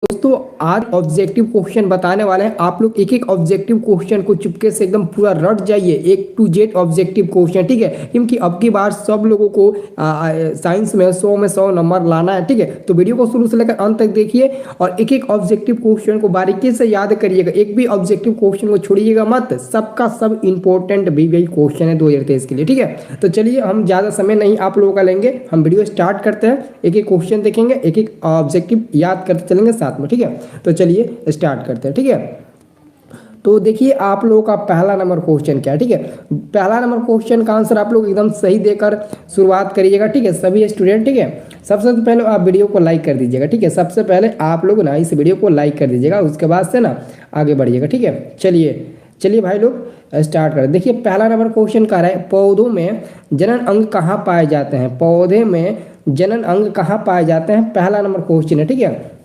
दोस्तों आज objective question बताने वाले हैं। आप लोग एक एक ऑब्जेक्टिव क्वेश्चन को चुपके से एकदम पूरा रट जाइए, एक टू जेड ऑब्जेक्टिव क्वेश्चन, ठीक है। क्योंकि अब की बार सब लोगों को साइंस में 100 में 100 नंबर लाना है, ठीक है। तो वीडियो को शुरू से लेकर अंत तक देखिए और एक एक ऑब्जेक्टिव क्वेश्चन को बारीकी से याद करिएगा, एक भी ऑब्जेक्टिव क्वेश्चन को छोड़िएगा मत। सबका सब इंपॉर्टेंट भी वही क्वेश्चन है 2023 के लिए, ठीक है। तो चलिए हम ज़्यादा समय नहीं आप लोगों का लेंगे, हम वीडियो स्टार्ट करते हैं। एक एक क्वेश्चन देखेंगे, एक एक ऑब्जेक्टिव याद करते चलेंगे साथ में, ठीक है। तो चलिए स्टार्ट करते हैं, ठीक है। तो देखिए आप लोगों का पहला नंबर क्वेश्चन क्या है, ठीक है। पहला नंबर क्वेश्चन का आंसर आप लोग एकदम सही देकर शुरुआत करिएगा, ठीक है सभी स्टूडेंट, ठीक है। सबसे पहले आप वीडियो को लाइक कर दीजिएगा, ठीक है। सबसे पहले आप लोग ना इस वीडियो को लाइक कर दीजिएगा, उसके बाद से ना आगे बढ़िएगा, ठीक है। चलिए भाई लोग स्टार्ट करें। देखिए पहला नंबर क्वेश्चन कह रहा है पौधों में जनन अंग कहाँ पाए जाते हैं। पौधे में जनन अंग कहाँ पाए जाते हैं, पहला नंबर क्वेश्चन है, ठीक है।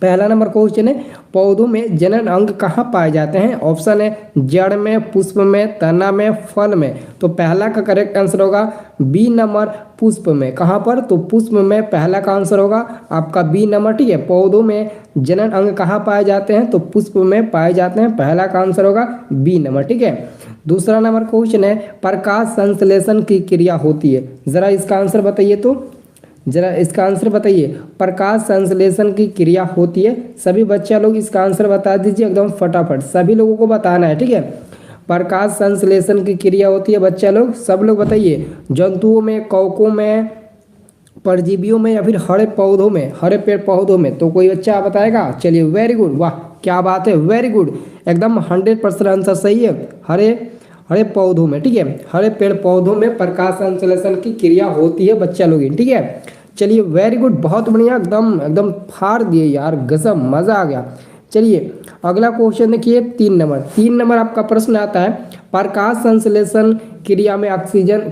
पहला नंबर क्वेश्चन है पौधों में जनन अंग कहाँ पाए जाते हैं। ऑप्शन है जड़ में, पुष्प में, तना में, फल में। तो पहला का करेक्ट आंसर होगा बी नंबर पुष्प में। कहाँ पर, तो पुष्प में पहला का आंसर होगा आपका बी नंबर, ठीक है। पौधों में जनन अंग कहाँ पाए जाते हैं, तो पुष्प में पाए जाते हैं, पहला का आंसर होगा बी नंबर, ठीक है। दूसरा नंबर क्वेश्चन है प्रकाश संश्लेषण की क्रिया होती है। जरा इसका आंसर बताइए, तो जरा इसका आंसर बताइए। प्रकाश संश्लेषण की क्रिया होती है। सभी बच्चा लोग इसका आंसर बता दीजिए एकदम फटाफट, सभी लोगों को बताना है, ठीक है। प्रकाश संश्लेषण की क्रिया होती है बच्चा लोग, सब लोग बताइए। जंतुओं में, कवकों में, परजीवियों में या फिर हरे पौधों में, हरे पेड़ पौधों में। तो कोई बच्चा बताएगा। चलिए वेरी गुड, वाह क्या बात है, वेरी गुड, एकदम 100% आंसर सही है। हरे पौधों में, ठीक है। हरे पेड़ पौधों में प्रकाश संश्लेषण की क्रिया होती है बच्चा लोग, ठीक है। चलिए वेरी गुड, बहुत बढ़िया, एकदम एकदम फाड़ दिए यार, गजब, मजा आ गया। चलिए अगला क्वेश्चन देखिए 3 नंबर आपका प्रश्न आता है प्रकाश संश्लेषण क्रिया में ऑक्सीजन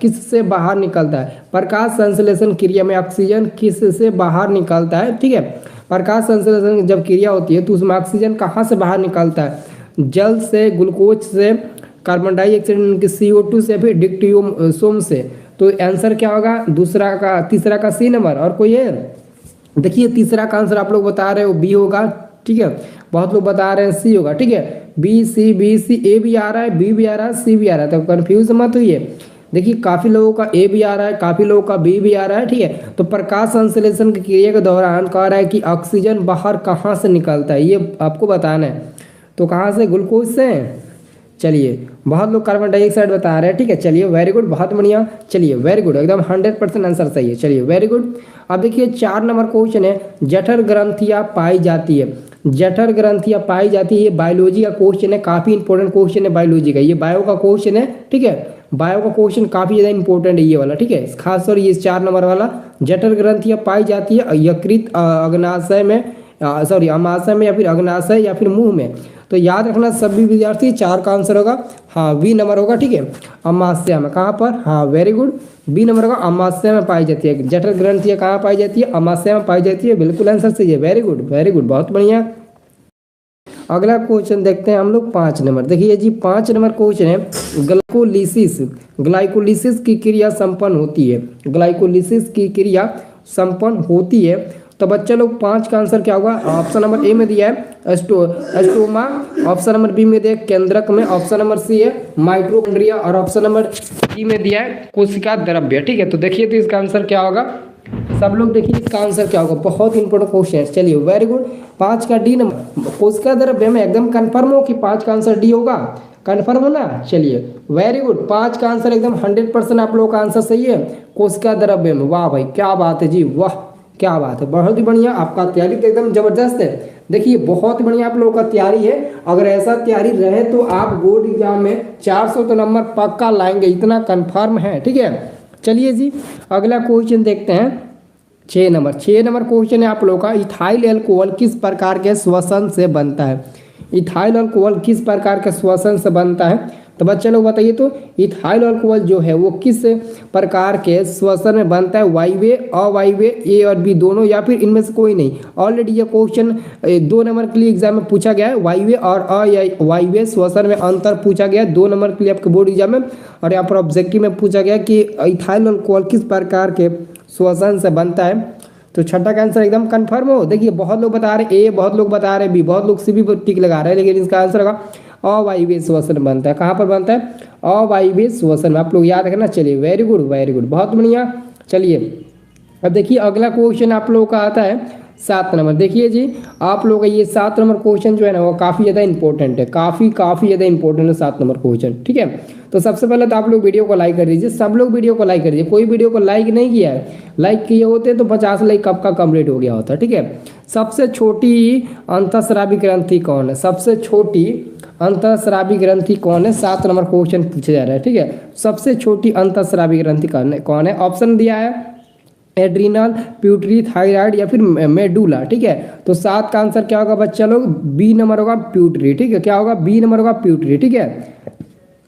किससे बाहर निकलता है। प्रकाश संश्लेषण क्रिया में ऑक्सीजन किससे बाहर निकलता है, ठीक है। प्रकाश संश्लेषण जब क्रिया होती है तो उसमें ऑक्सीजन कहाँ से बाहर निकलता है। जल से, ग्लूकोज से, कार्बन डाइऑक्साइड CO2 से, फिर डिक्टियोसोम से। तो आंसर क्या होगा तीसरा का सी नंबर। और कोई है, देखिए तीसरा का आंसर आप लोग बता रहे हो बी होगा, ठीक है। बहुत लोग बता रहे हैं सी होगा, ठीक है। बी सी ए भी आ रहा है, बी भी आ रहा है, सी भी आ रहा है, तो कंफ्यूज मत होइए। देखिए काफी लोगों का ए भी आ रहा है, काफी लोगों का बी भी आ रहा है, ठीक है। तो प्रकाश संश्लेषण की क्रिया के दौरान कह रहा है कि ऑक्सीजन बाहर कहाँ से निकलता है, ये आपको बताना है। तो कहाँ से, ग्लूकोज से। चलिए बहुत लोग कार्बन डाइऑक्साइड बता रहे हैं, ठीक है। चलिए वेरी गुड, बहुत बढ़िया, चलिए वेरी गुड, एकदम 100% आंसर सही है। चलिए वेरी गुड। अब देखिए 4 नंबर क्वेश्चन है जठर ग्रंथियां पाई जाती है। जठर ग्रंथियां पाई जाती है, ये बायोलॉजी का क्वेश्चन है, काफी इंपॉर्टेंट क्वेश्चन है बायोलॉजी का, ये बायो का क्वेश्चन है, ठीक है। बायो का क्वेश्चन काफी ज्यादा इंपॉर्टेंट है ये वाला, ठीक है। खासतौर ये 4 नंबर वाला, जठर ग्रंथियां पाई जाती है यकृत, अग्नाशय में, सॉरी अमाशय में, या फिर अग्नाशय या फिर मुंह में। तो याद रखना सभी विद्यार्थी, 4 का आंसर होगा हाँ बी नंबर होगा, ठीक है। अमाशय में, कहाँ पर, हाँ वेरी गुड, बी नंबर होगा, अमाशय में पाई जाती है। जठर ग्रंथियां कहाँ पाई जाती है, अमाशय में पाई जाती है, बिल्कुल आंसर सही है, वेरी गुड, बहुत बढ़िया। अगला क्वेश्चन देखते हैं हम लोग 5 नंबर। देखिए जी 5 नंबर क्वेश्चन है ग्लाइकोलिसिस की क्रिया संपन्न होती है। ग्लाइकोलिसिस की क्रिया संपन्न होती है। तो बच्चा लोग 5 का आंसर क्या होगा। ऑप्शन नंबर ए में दिया है एस्टोमा, ऑप्शन नंबर बी में दिया है केंद्रक में, ऑप्शन नंबर सी है माइटोकॉन्ड्रिया, और ऑप्शन नंबर डी में दिया है कोशिका द्रव्य, ठीक है। तो देखिए तो इसका आंसर क्या होगा, सब लोग देखिए इसका आंसर क्या होगा, बहुत इंपॉर्टेंट क्वेश्चन है। चलिए वेरी गुड, 5 का डी नंबर कोशिका द्रव्य में, एकदम कन्फर्म हो कि 5 का आंसर डी होगा, कन्फर्म हो ना। चलिए वेरी गुड, 5 का आंसर एकदम 100% आप लोगों का आंसर सही है, कोशिका द्रव्य में। वाह भाई क्या बात है जी, वाह क्या बात है, बहुत ही बढ़िया, आपका तैयारी तो एकदम जबरदस्त है। देखिए बहुत बढ़िया आप लोगों का तैयारी है, अगर ऐसा तैयारी रहे तो आप बोर्ड एग्जाम में 400 तो नंबर पक्का लाएंगे, इतना कंफर्म है, ठीक है। चलिए जी अगला क्वेश्चन देखते हैं 6 नंबर क्वेश्चन है आप लोगों का इथाइल अल्कोहल किस प्रकार के श्वसन से बनता है। इथाइल अल्कोहल किस प्रकार के श्वसन से बनता है, तो बच्चे लोग बताइए तो इथाइल अल्कोहल जो है वो किस प्रकार के श्वसन में बनता है, वायवीय, अवायवीय, ए और बी दोनों, या फिर इनमें से कोई नहीं। ऑलरेडी ये क्वेश्चन 2 नंबर के लिए एग्जाम में पूछा गया है, वायवीय और अवायवीय श्वसन में अंतर पूछा गया है 2 नंबर के लिए आपके बोर्ड एग्जाम में। और यहाँ पर ऑब्जेक्टिव में पूछा गया कि इथाइल अल्कोहल किस प्रकार के श्वसन से बनता है। तो छठा का आंसर एकदम कंफर्म हो। देखिए बहुत लोग बता रहे ए, बहुत लोग बता रहे बी, बहुत लोग सी भी पर टिक लगा रहे हैं, लेकिन इसका आंसर होगा अवायवीय श्वसन बनता है। कहाँ पर बनता है? अवायवीय श्वसन में। आप लोग याद रखना। चलिए वेरी गुड वेरी गुड, बहुत बढ़िया। चलिए अब देखिए अगला क्वेश्चन आप लोगों का आता है 7 नंबर। देखिए जी आप लोगों का ये 7 नंबर क्वेश्चन जो है ना वो काफ़ी ज़्यादा इंपॉर्टेंट है, काफ़ी ज़्यादा इंपॉर्टेंट है 7 नंबर क्वेश्चन। ठीक है, तो सबसे पहले तो आप लोग वीडियो को लाइक कर दीजिए, सब लोग वीडियो को लाइक कर दीजिए। कोई वीडियो को लाइक नहीं किया है, लाइक किए होते तो 50 लाइक कब का कंप्लीट हो गया होता। ठीक है, सबसे छोटी अंतःस्रावी ग्रंथि कौन है? सबसे छोटी अंतःस्रावी ग्रंथि कौन है? 7 नंबर क्वेश्चन पूछा जा रहा है। ठीक है, सबसे छोटी अंतःस्रावी ग्रंथि कौन है? ऑप्शन दिया है एड्रीनल, प्यूटरी, थायराइड या फिर मेडुला। ठीक है, तो 7 का आंसर क्या होगा बच्चा लोग? बी नंबर होगा प्यूटरी। ठीक है, क्या होगा? बी नंबर होगा प्यूटरी। ठीक है,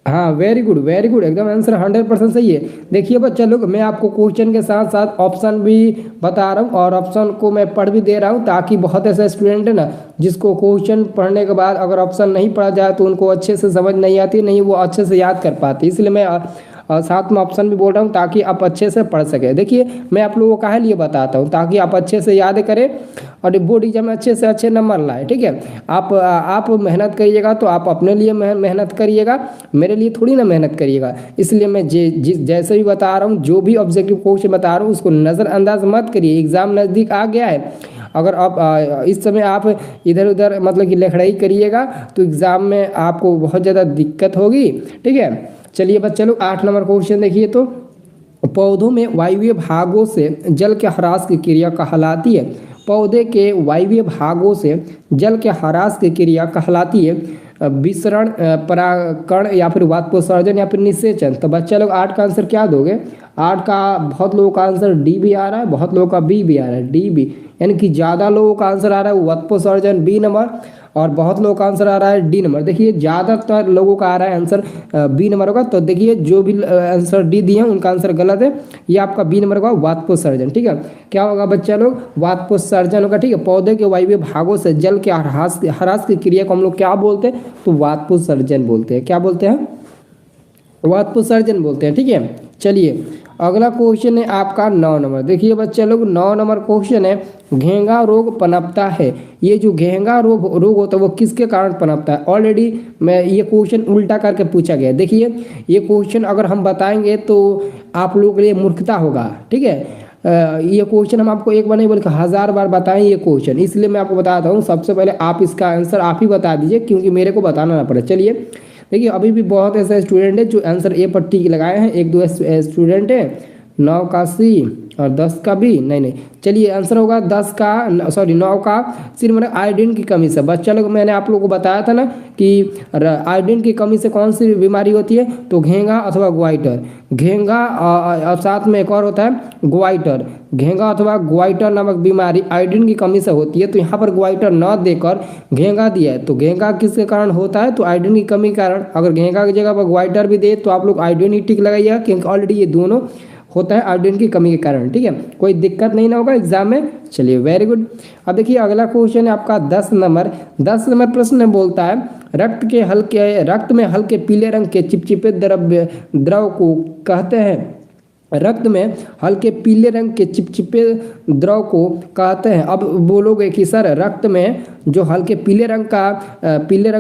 हाँ वेरी गुड एकदम आंसर 100% सही है। देखिए बच्चा लोग मैं आपको क्वेश्चन के साथ साथ ऑप्शन भी बता रहा हूँ और ऑप्शन को मैं पढ़ भी दे रहा हूँ, ताकि बहुत ऐसे स्टूडेंट है ना जिसको क्वेश्चन पढ़ने के बाद अगर ऑप्शन नहीं पढ़ा जाए तो उनको अच्छे से समझ नहीं आती, नहीं वो अच्छे से याद कर पाती। इसलिए मैं और साथ में ऑप्शन भी बोल रहा हूँ ताकि आप अच्छे से पढ़ सके। देखिए मैं आप लोगों को काहे लिए बताता हूँ, ताकि आप अच्छे से याद करें और बोर्ड एग्जाम में अच्छे से अच्छे नंबर लाए। ठीक है, आप मेहनत करिएगा तो आप अपने लिए मेहनत करिएगा, मेरे लिए थोड़ी ना मेहनत करिएगा। इसलिए मैं जैसे भी बता रहा हूँ, जो भी ऑब्जेक्टिव क्वेश्चन बता रहा हूँ उसको नज़रअंदाज मत करिए। एग्जाम नज़दीक आ गया है, अगर आप इस समय आप इधर उधर मतलब कि लखड़ाई करिएगा तो एग्ज़ाम में आपको बहुत ज़्यादा दिक्कत होगी। ठीक है, चलिए बच्चे लोग 8 नंबर क्वेश्चन देखिए। तो पौधों में वायवीय भागों से जल के ह्रास की क्रिया कहलाती है। पौधे के वायवीय भागों से जल के ह्रास की क्रिया कहलाती है विसरण, परागकण या फिर वाष्पोत्सर्जन या फिर निषेचन। तो बच्चा लोग 8 का आंसर क्या दोगे? 8 का बहुत लोगों का आंसर डी भी आ रहा है, बहुत लोगों का बी भी आ रहा है। डी बी यानी कि ज़्यादा लोगों का आंसर आ रहा है वाष्पोत्सर्जन बी नंबर, और बहुत लोगों का आंसर आ रहा है डी नंबर। देखिए ज़्यादातर लोगों का आ रहा है आंसर बी नंबर होगा। तो देखिए जो भी आंसर डी दिए हैं उनका आंसर गलत है, ये आपका बी नंबर होगा वाष्पोत्सर्जन। ठीक है, क्या होगा बच्चा लोग? वाष्पोत्सर्जन होगा। ठीक है, पौधे के वायवीय भागों से जल के ह्रास की क्रिया को हम लोग क्या बोलते हैं? तो वाष्पोत्सर्जन बोलते हैं। क्या बोलते हैं? वाष्पोत्सर्जन बोलते हैं। ठीक है, चलिए अगला क्वेश्चन है आपका 9 नंबर। देखिए बच्चे लोग 9 नंबर क्वेश्चन है, घेंगा रोग पनपता है। ये जो घेंगा रोग होता है वो किसके कारण पनपता है? ऑलरेडी मैं ये क्वेश्चन उल्टा करके पूछा गया। देखिए ये क्वेश्चन अगर हम बताएंगे तो आप लोगों के लिए मूर्खता होगा। ठीक है, ये क्वेश्चन हम आपको एक बार नहीं बल्कि 1000 बार बताएं ये क्वेश्चन, इसलिए मैं आपको बताता हूँ। सबसे पहले आप इसका आंसर आप ही बता दीजिए, क्योंकि मेरे को बताना ना पड़े। चलिए देखिए अभी भी बहुत ऐसे स्टूडेंट है जो आंसर ए पर टिक लगाए हैं। 1-2 स्टूडेंट है, 9 का सी और 10 का बी। नहीं, चलिए आंसर होगा 10 का 9 का सिर्फ मतलब आयोडीन की कमी से। बच्चा लोग मैंने आप लोगों को बताया था ना कि आयोडीन की कमी से कौन सी बीमारी होती है? तो घेंगा अथवा ग्वाइटर। घेंगा और साथ में एक और होता है ग्वाइटर। घेंगा अथवा ग्वाइटर नामक बीमारी आयोडीन की कमी से होती है। तो यहाँ पर ग्वाइटर न देकर घेंगा दिया है, तो घेंगा किसके कारण होता है? तो आयोडीन की कमी के कारण। अगर घेंगा की जगह पर ग्वाइटर भी दे तो आप लोग आयोडीन ही टिक लगाइएगा, क्योंकि ऑलरेडी ये दोनों होता है आयोडीन की कमी के कारण। ठीक है, कोई दिक्कत नहीं ना होगा एग्जाम में। चलिए वेरी गुड। अब देखिए अगला क्वेश्चन है आपका 10 नंबर। 10 नंबर प्रश्न में बोलता है रक्त में हल्के पीले रंग के चिपचिपे द्रव को कहते हैं। रक्त में हल्के पीले रंग के चिपचिपे द्रव को कहते हैं। अब बोलोगे कि सर रक्त में जो हल्के पीले रंग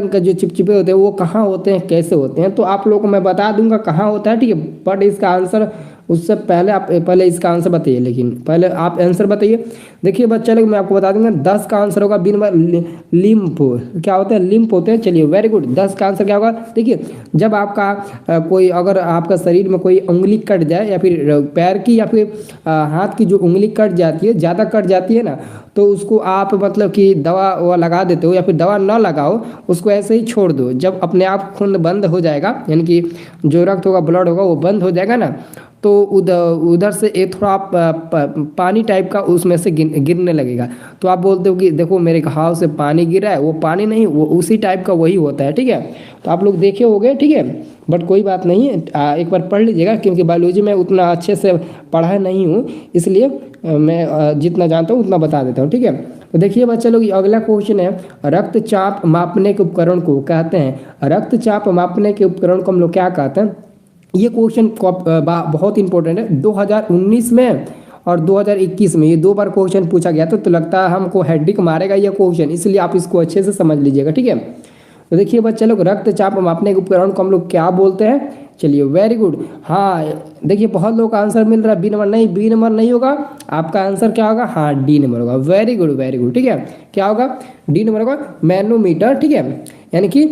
का जो चिपचिपे होते हैं वो कहाँ होते हैं, कैसे होते हैं? तो आप लोगों को मैं बता दूंगा कहाँ होता है। ठीक है, बट इसका आंसर उससे पहले आप पहले इसका आंसर बताइए, लेकिन पहले आप आंसर बताइए। देखिए बच्चा लोग मैं आपको बता दूंगा 10 का आंसर होगा बी नंबर लिम्फ। क्या होते हैं? लिम्फ होते हैं। चलिए वेरी गुड, 10 का आंसर क्या होगा? देखिए जब आपका कोई अगर आपका शरीर में कोई उंगली कट जाए या फिर पैर की या फिर हाथ की जो उंगली कट जाती है, ज़्यादा कट जाती है ना, तो उसको आप मतलब कि दवा लगा देते हो या फिर दवा ना लगाओ, उसको ऐसे ही छोड़ दो। जब अपने आप खून बंद हो जाएगा, यानी कि जो रक्त होगा ब्लड होगा वो बंद हो जाएगा ना, तो उधर से एक थोड़ा पानी टाइप का उसमें से गिरने लगेगा। तो आप बोलते हो कि देखो मेरे घाव से पानी गिरा है, वो पानी नहीं, वो उसी टाइप का वही होता है। ठीक है, तो आप लोग देखे होंगे। ठीक है, बट कोई बात नहीं है, एक बार पढ़ लीजिएगा, क्योंकि बायोलॉजी में उतना अच्छे से पढ़ा नहीं हूँ, इसलिए मैं जितना जानता हूँ उतना बता देता हूँ। ठीक है, तो देखिए बच्चे लोग अगला क्वेश्चन है, रक्तचाप मापने के उपकरण को कहते हैं। रक्तचाप मापने के उपकरण को हम लोग क्या कहते हैं? ये क्वेश्चन बहुत इंपॉर्टेंट है। 2019 में और 2021 में, ये 2 बार क्वेश्चन पूछा गया था। तो लगता है हमको हेड्रिक मारेगा यह क्वेश्चन, इसलिए आप इसको अच्छे से समझ लीजिएगा, ठीक है। तो देखिए बच्चे लोग, रक्तचाप मापने के उपकरण को हम लोग क्या बोलते हैं? चलिए वेरी गुड। हाँ देखिए बहुत लोगों का आंसर मिल रहा है बी नंबर। नहीं, बी नंबर नहीं होगा, आपका आंसर क्या होगा? हाँ डी नंबर होगा। वेरी गुड वेरी गुड, ठीक है। क्या होगा? डी नंबर होगा, मैनोमीटर, ठीक है, यानी कि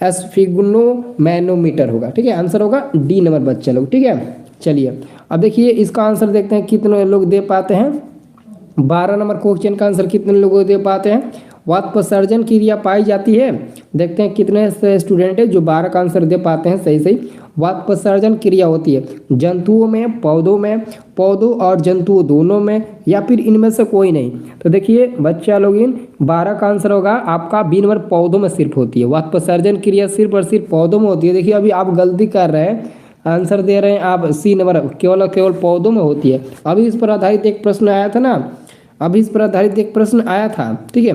एस्फिग्नो मैनोमीटर होगा, ठीक है। आंसर होगा डी नंबर बच्चे लोग, ठीक है। चलिए अब देखिए इसका आंसर देखते हैं कितने लोग दे पाते हैं। 12 नंबर क्वेश्चन का आंसर कितने लोग दे पाते हैं? वातपसर्जन क्रिया पाई जाती है। देखते हैं कितने स्टूडेंट है जो 12 का आंसर दे पाते हैं सही सही। वातपसर्जन क्रिया होती है जंतुओं में, पौधों और जंतुओं दोनों में, या फिर इनमें से कोई नहीं। तो देखिए बच्चा लोग, इन 12 का आंसर होगा आपका बी नंबर, पौधों में सिर्फ होती है। वातपसर्जन क्रिया सिर्फ और सिर्फ पौधों में होती है। देखिए अभी आप गलती कर रहे हैं, आंसर दे रहे हैं आप सी नंबर, केवल केवल पौधों में होती है। अभी इस पर आधारित एक प्रश्न आया था ना, ठीक है।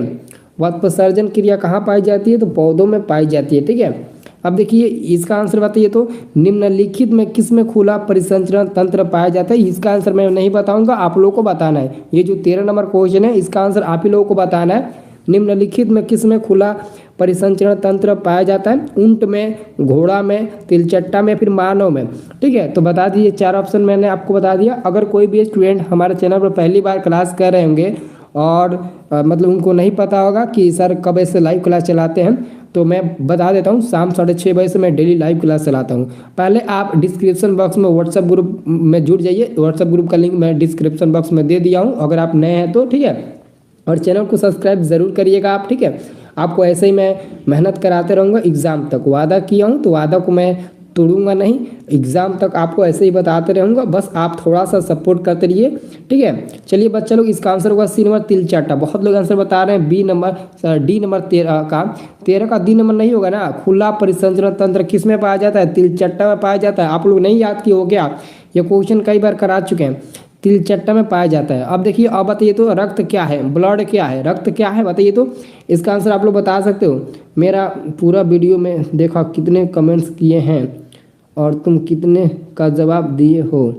वातपसर्जन क्रिया कहाँ पाई जाती है? तो पौधों में पाई जाती है, ठीक है। अब देखिए इसका आंसर बताइए, तो निम्नलिखित में किसमें खुला परिसंचरण तंत्र पाया जाता है? इसका आंसर मैं नहीं बताऊंगा, आप लोगों को बताना है। ये जो 13 नंबर क्वेश्चन है इसका आंसर आप ही लोगों को बताना है। निम्नलिखित में किसमें खुला परिसंचरण तंत्र पाया जाता है? ऊंट में, घोड़ा में, तिलचट्टा में, फिर मानव में, ठीक है। तो बता दीजिए, 4 ऑप्शन मैंने आपको बता दिया। अगर कोई भी स्टूडेंट हमारे चैनल पर पहली बार क्लास कर रहे होंगे और मतलब उनको नहीं पता होगा कि सर कब ऐसे लाइव क्लास चलाते हैं, तो मैं बता देता हूँ, शाम 6:30 बजे से मैं डेली लाइव क्लास चलाता हूँ। पहले आप डिस्क्रिप्शन बॉक्स में व्हाट्सएप ग्रुप में जुड़ जाइए। व्हाट्सएप ग्रुप का लिंक मैं डिस्क्रिप्शन बॉक्स में दे दिया हूँ, अगर आप नए हैं तो, ठीक है। और चैनल को सब्सक्राइब ज़रूर करिएगा आप, ठीक है। आपको ऐसे ही मैं मेहनत कराते रहूँगा एग्ज़ाम तक, वादा किया हूँ तो वादा को मैं तोड़ूंगा नहीं। एग्ज़ाम तक आपको ऐसे ही बताते रहूँगा, बस आप थोड़ा सा सपोर्ट करते रहिए, ठीक है। चलिए बच्चा लोग, इसका आंसर होगा सी नंबर, तिलचट्टा। बहुत लोग आंसर बता रहे हैं बी नंबर, डी नंबर 13 का डी नंबर नहीं होगा ना। खुला परिसंचरण तंत्र किस में पाया जाता है? तिलचट्टा में पाया जाता है। आप लोग नहीं याद किए हो क्या? ये क्वेश्चन कई बार करा चुके हैं। तिलचट्टा में पाया जाता है। अब देखिए, अब बताइए तो रक्त क्या है? ब्लड क्या है? रक्त क्या है बताइए तो। इसका आंसर आप लोग बता सकते हो। मेरा पूरा वीडियो में देखा कितने कमेंट्स किए हैं और तुम कितने का जवाब दिए हो।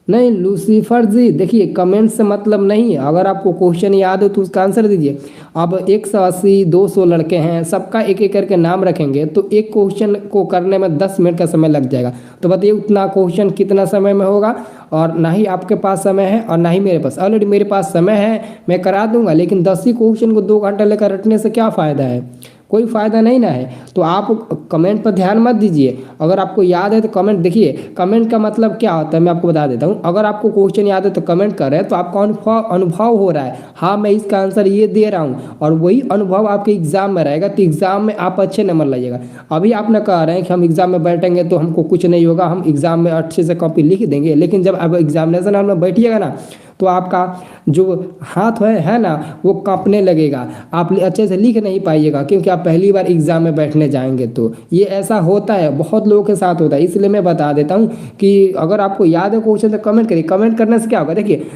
नहीं लूसीफर जी, देखिए कमेंट से मतलब नहीं है, अगर आपको क्वेश्चन याद हो तो उसका आंसर दीजिए। अब 180 200 लड़के हैं, सबका एक एक करके नाम रखेंगे तो एक क्वेश्चन को करने में 10 मिनट का समय लग जाएगा। तो बताइए उतना क्वेश्चन कितना समय में होगा? और ना ही आपके पास समय है और ना ही मेरे पास। ऑलरेडी मेरे पास समय है, मैं करा दूंगा, लेकिन 10 ही क्वेश्चन को 2 घंटा लेकर रटने से क्या फ़ायदा है? कोई फ़ायदा नहीं ना है। तो आप कमेंट पर ध्यान मत दीजिए। अगर आपको याद है तो कमेंट, देखिए कमेंट का मतलब क्या होता है मैं आपको बता देता हूँ। अगर आपको क्वेश्चन याद है तो कमेंट कर रहे हैं तो आपका अनुभव हो रहा है, हाँ मैं इसका आंसर ये दे रहा हूँ, और वही अनुभव आपके एग्जाम में रहेगा तो एग्जाम में आप अच्छे नंबर लाइएगा। अभी आप ना कह रहे हैं कि हम एग्जाम में बैठेंगे तो हमको कुछ नहीं होगा, हम एग्जाम में अच्छे से कॉपी लिख देंगे, लेकिन जब आप एग्जामिनेशन हॉल में बैठिएगा ना तो आपका जो हाथ है ना वो कांपने लगेगा, आप अच्छे से लिख नहीं पाइएगा, क्योंकि आप पहली बार एग्जाम में बैठने जाएंगे। तो ये ऐसा होता है, बहुत लोगों के साथ होता है, इसलिए मैं बता देता हूँ कि अगर आपको याद है क्वेश्चन तो कमेंट करिए। कमेंट करने से क्या होगा? देखिए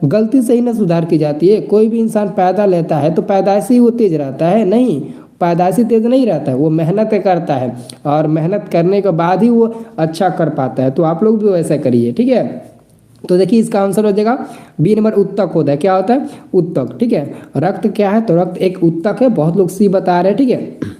गलती से ही ना सुधार की जाती है। कोई भी इंसान पैदा लेता है तो पैदाइशी ही वो तेज रहता है? नहीं, पैदाइशी तेज नहीं रहता है, वो मेहनत करता है और मेहनत करने के बाद ही वो अच्छा कर पाता है। तो आप लोग भी वैसा करिए, ठीक है। तो देखिए इसका आंसर हो जाएगा बी नंबर, उत्तक होता है। क्या होता है? उत्तक, ठीक है। रक्त क्या है? तो रक्त एक उत्तक है। बहुत लोग सी बता रहे हैं, ठीक है।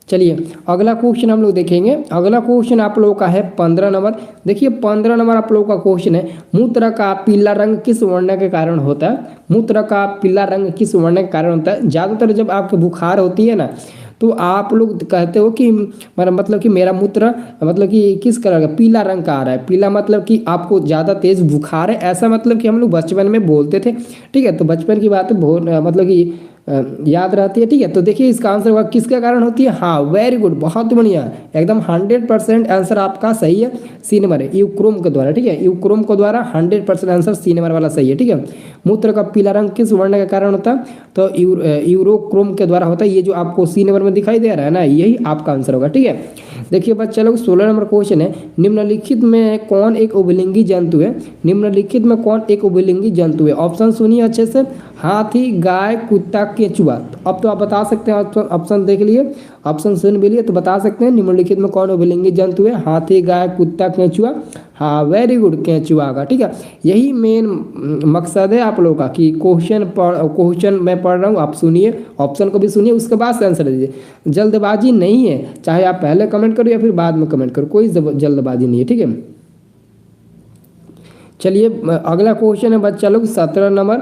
चलिए अगला क्वेश्चन हम लोग देखेंगे। अगला क्वेश्चन आप लोगों का है 15 नंबर। देखिए 15 नंबर आप लोगों का क्वेश्चन है, मूत्र का पीला रंग किस वर्ण के कारण होता है? मूत्र का पीला रंग किस वर्ण के कारण होता है? ज़्यादातर जब आपको बुखार होती है ना तो आप लोग कहते हो कि मतलब कि मेरा मूत्र मतलब कि किस कलर का, पीला रंग का आ रहा है। पीला मतलब कि आपको ज़्यादा तेज बुखार है, ऐसा मतलब कि हम लोग बचपन में बोलते थे, ठीक है। तो बचपन की बात मतलब कि याद रहती है, ठीक है। तो देखिए इसका आंसर होगा किसके कारण होती है? हाँ वेरी गुड, बहुत बढ़िया, एकदम 100% आंसर आपका सही है। सी नंबर है, यूक्रोम के द्वारा, ठीक है। यूक्रोम के द्वारा 100% आंसर सी नंबर वाला सही है, ठीक है। मूत्र का पीला रंग किस वर्ण के कारण होता है? तो यूरोक्रोम के द्वारा होता है। ये जो आपको सी नंबर में दिखाई दे रहा है ना, यही आपका आंसर होगा, ठीक है। देखिए बच्चे लोग 16 नंबर क्वेश्चन है, निम्नलिखित में कौन एक उभयलिंगी जंतु है? निम्नलिखित में कौन एक उभयलिंगी जंतु है? ऑप्शन सुनिए अच्छे से, हाथी, गाय, कुत्ता, केंचुआ। तो अब तो आप बता सकते हैं, ऑप्शन देख लिए, ऑप्शन सुन भी लिए तो बता सकते हैं निम्नलिखित में कौन उभयलिंगी जंतु है? हाथी, गाय, कुत्ता, केंचुआ। हाँ वेरी गुड, केंचुआ का। ठीक है, यही मेन मकसद है आप लोगों का कि क्वेश्चन मैं पढ़ रहा हूँ, आप सुनिए, ऑप्शन को भी सुनिए, उसके बाद से आंसर दीजिए। जल्दबाजी नहीं है, चाहे आप पहले कमेंट करो या फिर बाद में कमेंट करो, कोई जल्दबाजी नहीं है। ठीक है, चलिए अगला क्वेश्चन है बच्चा लोग 17 नंबर।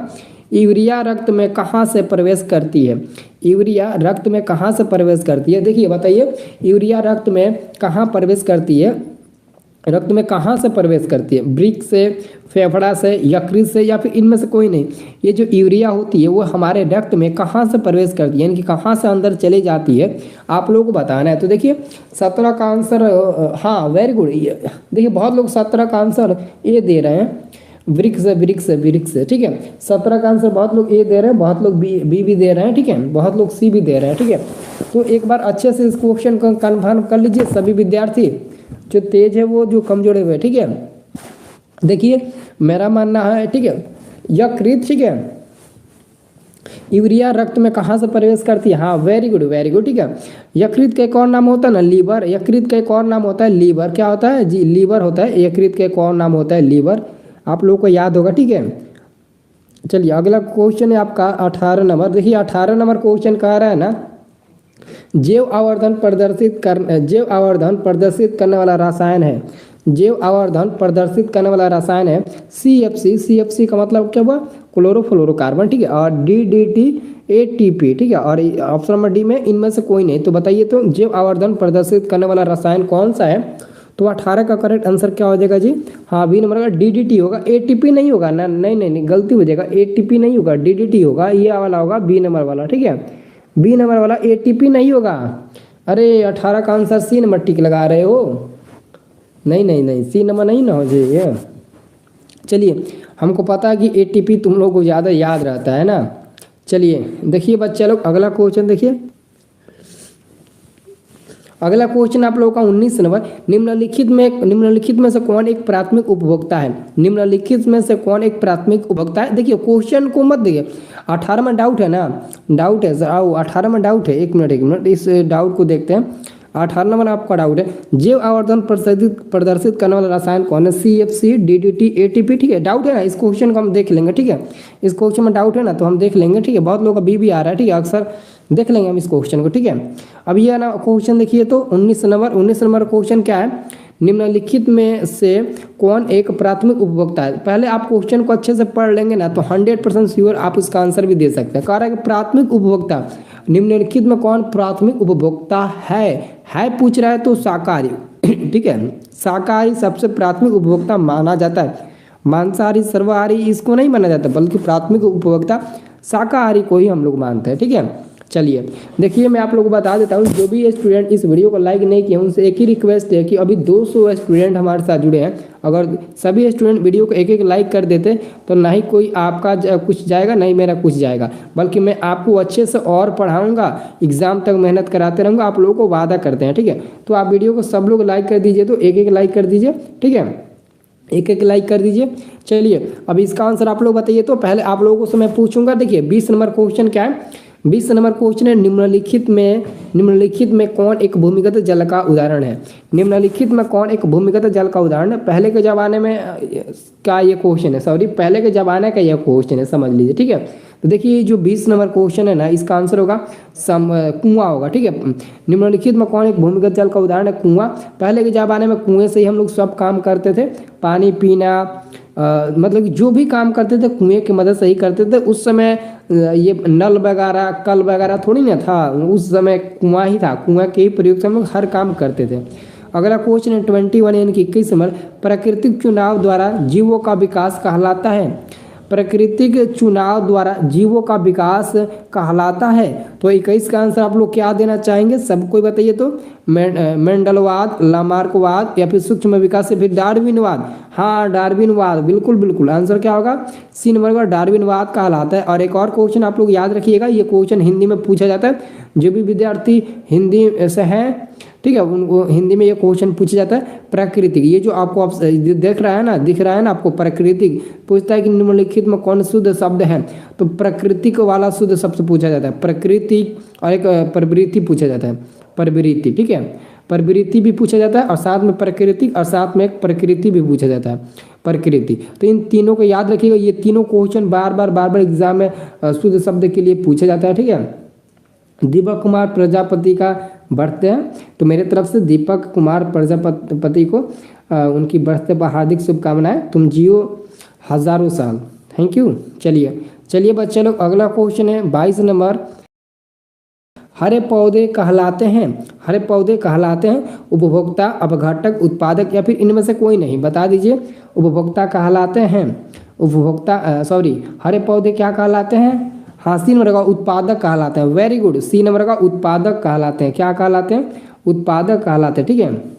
यूरिया रक्त में कहाँ से प्रवेश करती है? यूरिया रक्त में कहाँ से प्रवेश करती है? देखिए बताइए, यूरिया रक्त में कहाँ प्रवेश करती है? रक्त में कहाँ से प्रवेश करती है? वृक्क से, फेफड़ा से, यकृत से, या फिर इनमें से कोई नहीं? ये जो यूरिया होती है वो हमारे रक्त में कहाँ से प्रवेश करती है, यानी कि कहाँ से अंदर चली जाती है, आप लोगों को बताना है। तो देखिए 17 का आंसर, हाँ वेरी गुड, देखिए बहुत लोग 17 का आंसर ए दे रहे हैं, वृक्क से, वृक्क से, वृक्क से। ठीक है, 17 का आंसर बहुत लोग ए दे रहे हैं, बहुत लोग बी भी दे रहे हैं। ठीक है, बहुत लोग सी भी दे रहे हैं। ठीक है, तो एक बार अच्छे से इस क्वेश्चन को कन्फर्म कर लीजिए सभी विद्यार्थी, जो तेज है वो जो कमजोर है। ठीक है, देखिए मेरा मानना है, ठीक है, यकृत, ठीक है, यूरिया रक्त में कहाँ से प्रवेश करती है? हाँ वेरी गुड, वेरी गुड। ठीक है, यकृत का एक और नाम होता है ना लीवर, यकृत का एक और नाम होता है लीवर। क्या होता है जी? लीवर होता है। यकृत का एक और नाम होता है लीवर, आप लोगों को याद होगा। ठीक है, चलिए अगला क्वेश्चन है आपका 18 नंबर। देखिए 18 नंबर क्वेश्चन कह रहा है ना, जैव आवर्धन प्रदर्शित करने वाला रसायन है, जैव आवर्धन प्रदर्शित करने वाला रसायन है CFC। CFC का मतलब क्या हुआ? क्लोरोफ्लोरोकार्बन। ठीक है, और DDT, ATP। ठीक है, और ऑप्शन नंबर डी में इनमें से कोई नहीं। तो बताइए तो जैव आवर्धन प्रदर्शित करने वाला रसायन कौन सा है? तो 18 का करेक्ट आंसर क्या हो जाएगा जी? हाँ बी नंबर का DDT होगा, ATP नहीं होगा ना, नहीं गलती हो जाएगा, ATP नहीं होगा, DDT होगा, ये वाला होगा बी नंबर वाला। ठीक है, बी नंबर वाला, ATP नहीं होगा। अरे 18 का आंसर सी नंबर टिक लगा रहे हो, नहीं सी नंबर नहीं ना हो जाइए। चलिए हमको पता है कि ATP तुम लोगों को ज़्यादा याद रहता है ना। चलिए देखिए बच्चे लोग अगला क्वेश्चन देखिए, अगला क्वेश्चन आप लोगों का 19 नंबर। निम्नलिखित में से कौन एक प्राथमिक उपभोक्ता है? निम्नलिखित में से कौन एक प्राथमिक उपभोक्ता है? देखिए क्वेश्चन को मत देखिए, 18 में डाउट है ना, डाउट है सर, आओ 18 में डाउट है, एक मिनट इस डाउट को देखते हैं। 18 नंबर आपका डाउट है, जैव आवर्धन प्रदर्शित करने वाला रसायन कौन है? CFC, DDT, ATP। ठीक है, डाउट है ना, इस क्वेश्चन को हम देख लेंगे। ठीक है, इस क्वेश्चन में डाउट है ना तो हम देख लेंगे। ठीक है, बहुत लोगों का बी आ रहा है। ठीक है, अक्सर देख लेंगे हम इस क्वेश्चन को। ठीक है, अब ये ना क्वेश्चन देखिए तो 19 नंबर क्वेश्चन क्या है? निम्नलिखित में से कौन एक प्राथमिक उपभोक्ता है? पहले आप क्वेश्चन को अच्छे से पढ़ लेंगे ना तो 100% श्योर आप इसका आंसर भी दे सकते हैं। कह रहा है कि प्राथमिक उपभोक्ता, निम्नलिखित में कौन प्राथमिक उपभोक्ता है पूछ रहा है तो शाकाहारी। ठीक है, शाकाहारी सबसे प्राथमिक उपभोक्ता माना जाता है, मांसाहारी, सर्वाहारी इसको नहीं माना जाता, बल्कि प्राथमिक उपभोक्ता शाकाहारी को ही हम लोग मानते हैं। ठीक है, चलिए देखिए मैं आप लोगों को बता देता हूँ, जो भी स्टूडेंट इस वीडियो को लाइक नहीं किए उनसे एक ही रिक्वेस्ट है कि अभी 200 स्टूडेंट हमारे साथ जुड़े हैं, अगर सभी स्टूडेंट वीडियो को एक लाइक कर देते तो ना ही कोई आपका कुछ जाएगा, नहीं मेरा कुछ जाएगा, बल्कि मैं आपको अच्छे से और पढ़ाऊँगा, एग्जाम तक मेहनत कराते रहूँगा, आप लोगों को वादा करते हैं। ठीक है, तो आप वीडियो को सब लोग लाइक कर दीजिए, तो एक लाइक कर दीजिए। ठीक है, एक लाइक कर दीजिए। चलिए अब इसका आंसर आप लोग बताइए। तो पहले आप लोगों से मैं पूछूंगा, देखिए 20 नंबर क्वेश्चन क्या है? 20 नंबर क्वेश्चन है, निम्नलिखित में कौन एक भूमिगत जल का उदाहरण है? निम्नलिखित में कौन एक भूमिगत जल का उदाहरण है? पहले के ज़माने में का ये क्वेश्चन है, सॉरी पहले के ज़माने का यह क्वेश्चन है, समझ लीजिए। ठीक है, तो देखिए जो 20 नंबर क्वेश्चन है ना, इसका आंसर होगा कुआं होगा। ठीक है, निम्नलिखित में कौन एक भूमिगत जल का उदाहरण है? कुआं। पहले के ज़माने में कुएं से ही हम लोग सब काम करते थे, पानी पीना, मतलब जो भी काम करते थे कुएं की मदद से ही करते थे। उस समय ये नल वगैरह, कल वगैरह थोड़ी ना था, उस समय कुआं ही था, कुआं के ही प्रयोग से हम लोग हर काम करते थे। अगला क्वेश्चन है 21 यानी कि 21 नंबर, प्राकृतिक चुनाव द्वारा जीवों का विकास कहलाता है? प्राकृतिक चुनाव द्वारा जीवों का विकास कहलाता है। तो 21 का आंसर आप लोग क्या देना चाहेंगे? सबको बताइए तो। मेंडलवाद, लामार्कवाद, या फिर सूक्ष्म विकास, या फिर डार्विनवाद? हाँ डार्विनवाद, बिल्कुल बिल्कुल, आंसर क्या होगा? सी नंबर का डार्विनवाद कहलाता है। और एक और क्वेश्चन आप लोग याद रखिएगा, ये क्वेश्चन हिंदी में पूछा जाता है, जो भी विद्यार्थी हिंदी से हैं, ठीक है, उनको हिंदी में ये क्वेश्चन पूछा जाता है। प्राकृतिक, ये जो आपको आप दिख रहा है ना आपको, प्राकृतिक पूछता है कि निम्नलिखित में कौन शुद्ध शब्द है? तो प्राकृतिक वाला शुद्ध शब्द पूछा जाता है, प्रकृति, और एक प्रवृत्ति पूछा जाता है, प्रवृत्ति, ठीक है, प्रवृत्ति भी पूछा जाता है और साथ में प्राकृतिक और साथ में एक प्रकृति भी पूछा जाता है, प्रकृति। तो इन तीनों को याद रखिएगा, ये तीनों क्वेश्चन बार बार एग्जाम में शुद्ध शब्द के लिए पूछा जाता है, ठीक है। दीपक कुमार प्रजापति का बर्थडे है, तो मेरे तरफ से दीपक कुमार प्रजापति को उनकी बर्थडे पर हार्दिक शुभकामनाएं, तुम जियो हजारों साल, थैंक यू। चलिए बच्चे लोग, अगला क्वेश्चन है 22 नंबर। हरे पौधे कहलाते हैं उपभोक्ता, अपघटक, उत्पादक या फिर इनमें से कोई नहीं, बता दीजिए। उपभोक्ता कहलाते हैं, हरे पौधे क्या कहलाते हैं? हाँ, सी नंबर का उत्पादक कहलाते हैं, वेरी गुड, सी नंबर का उत्पादक कहलाते हैं। क्या कहलाते हैं? उत्पादक कहलाते हैं, ठीक है।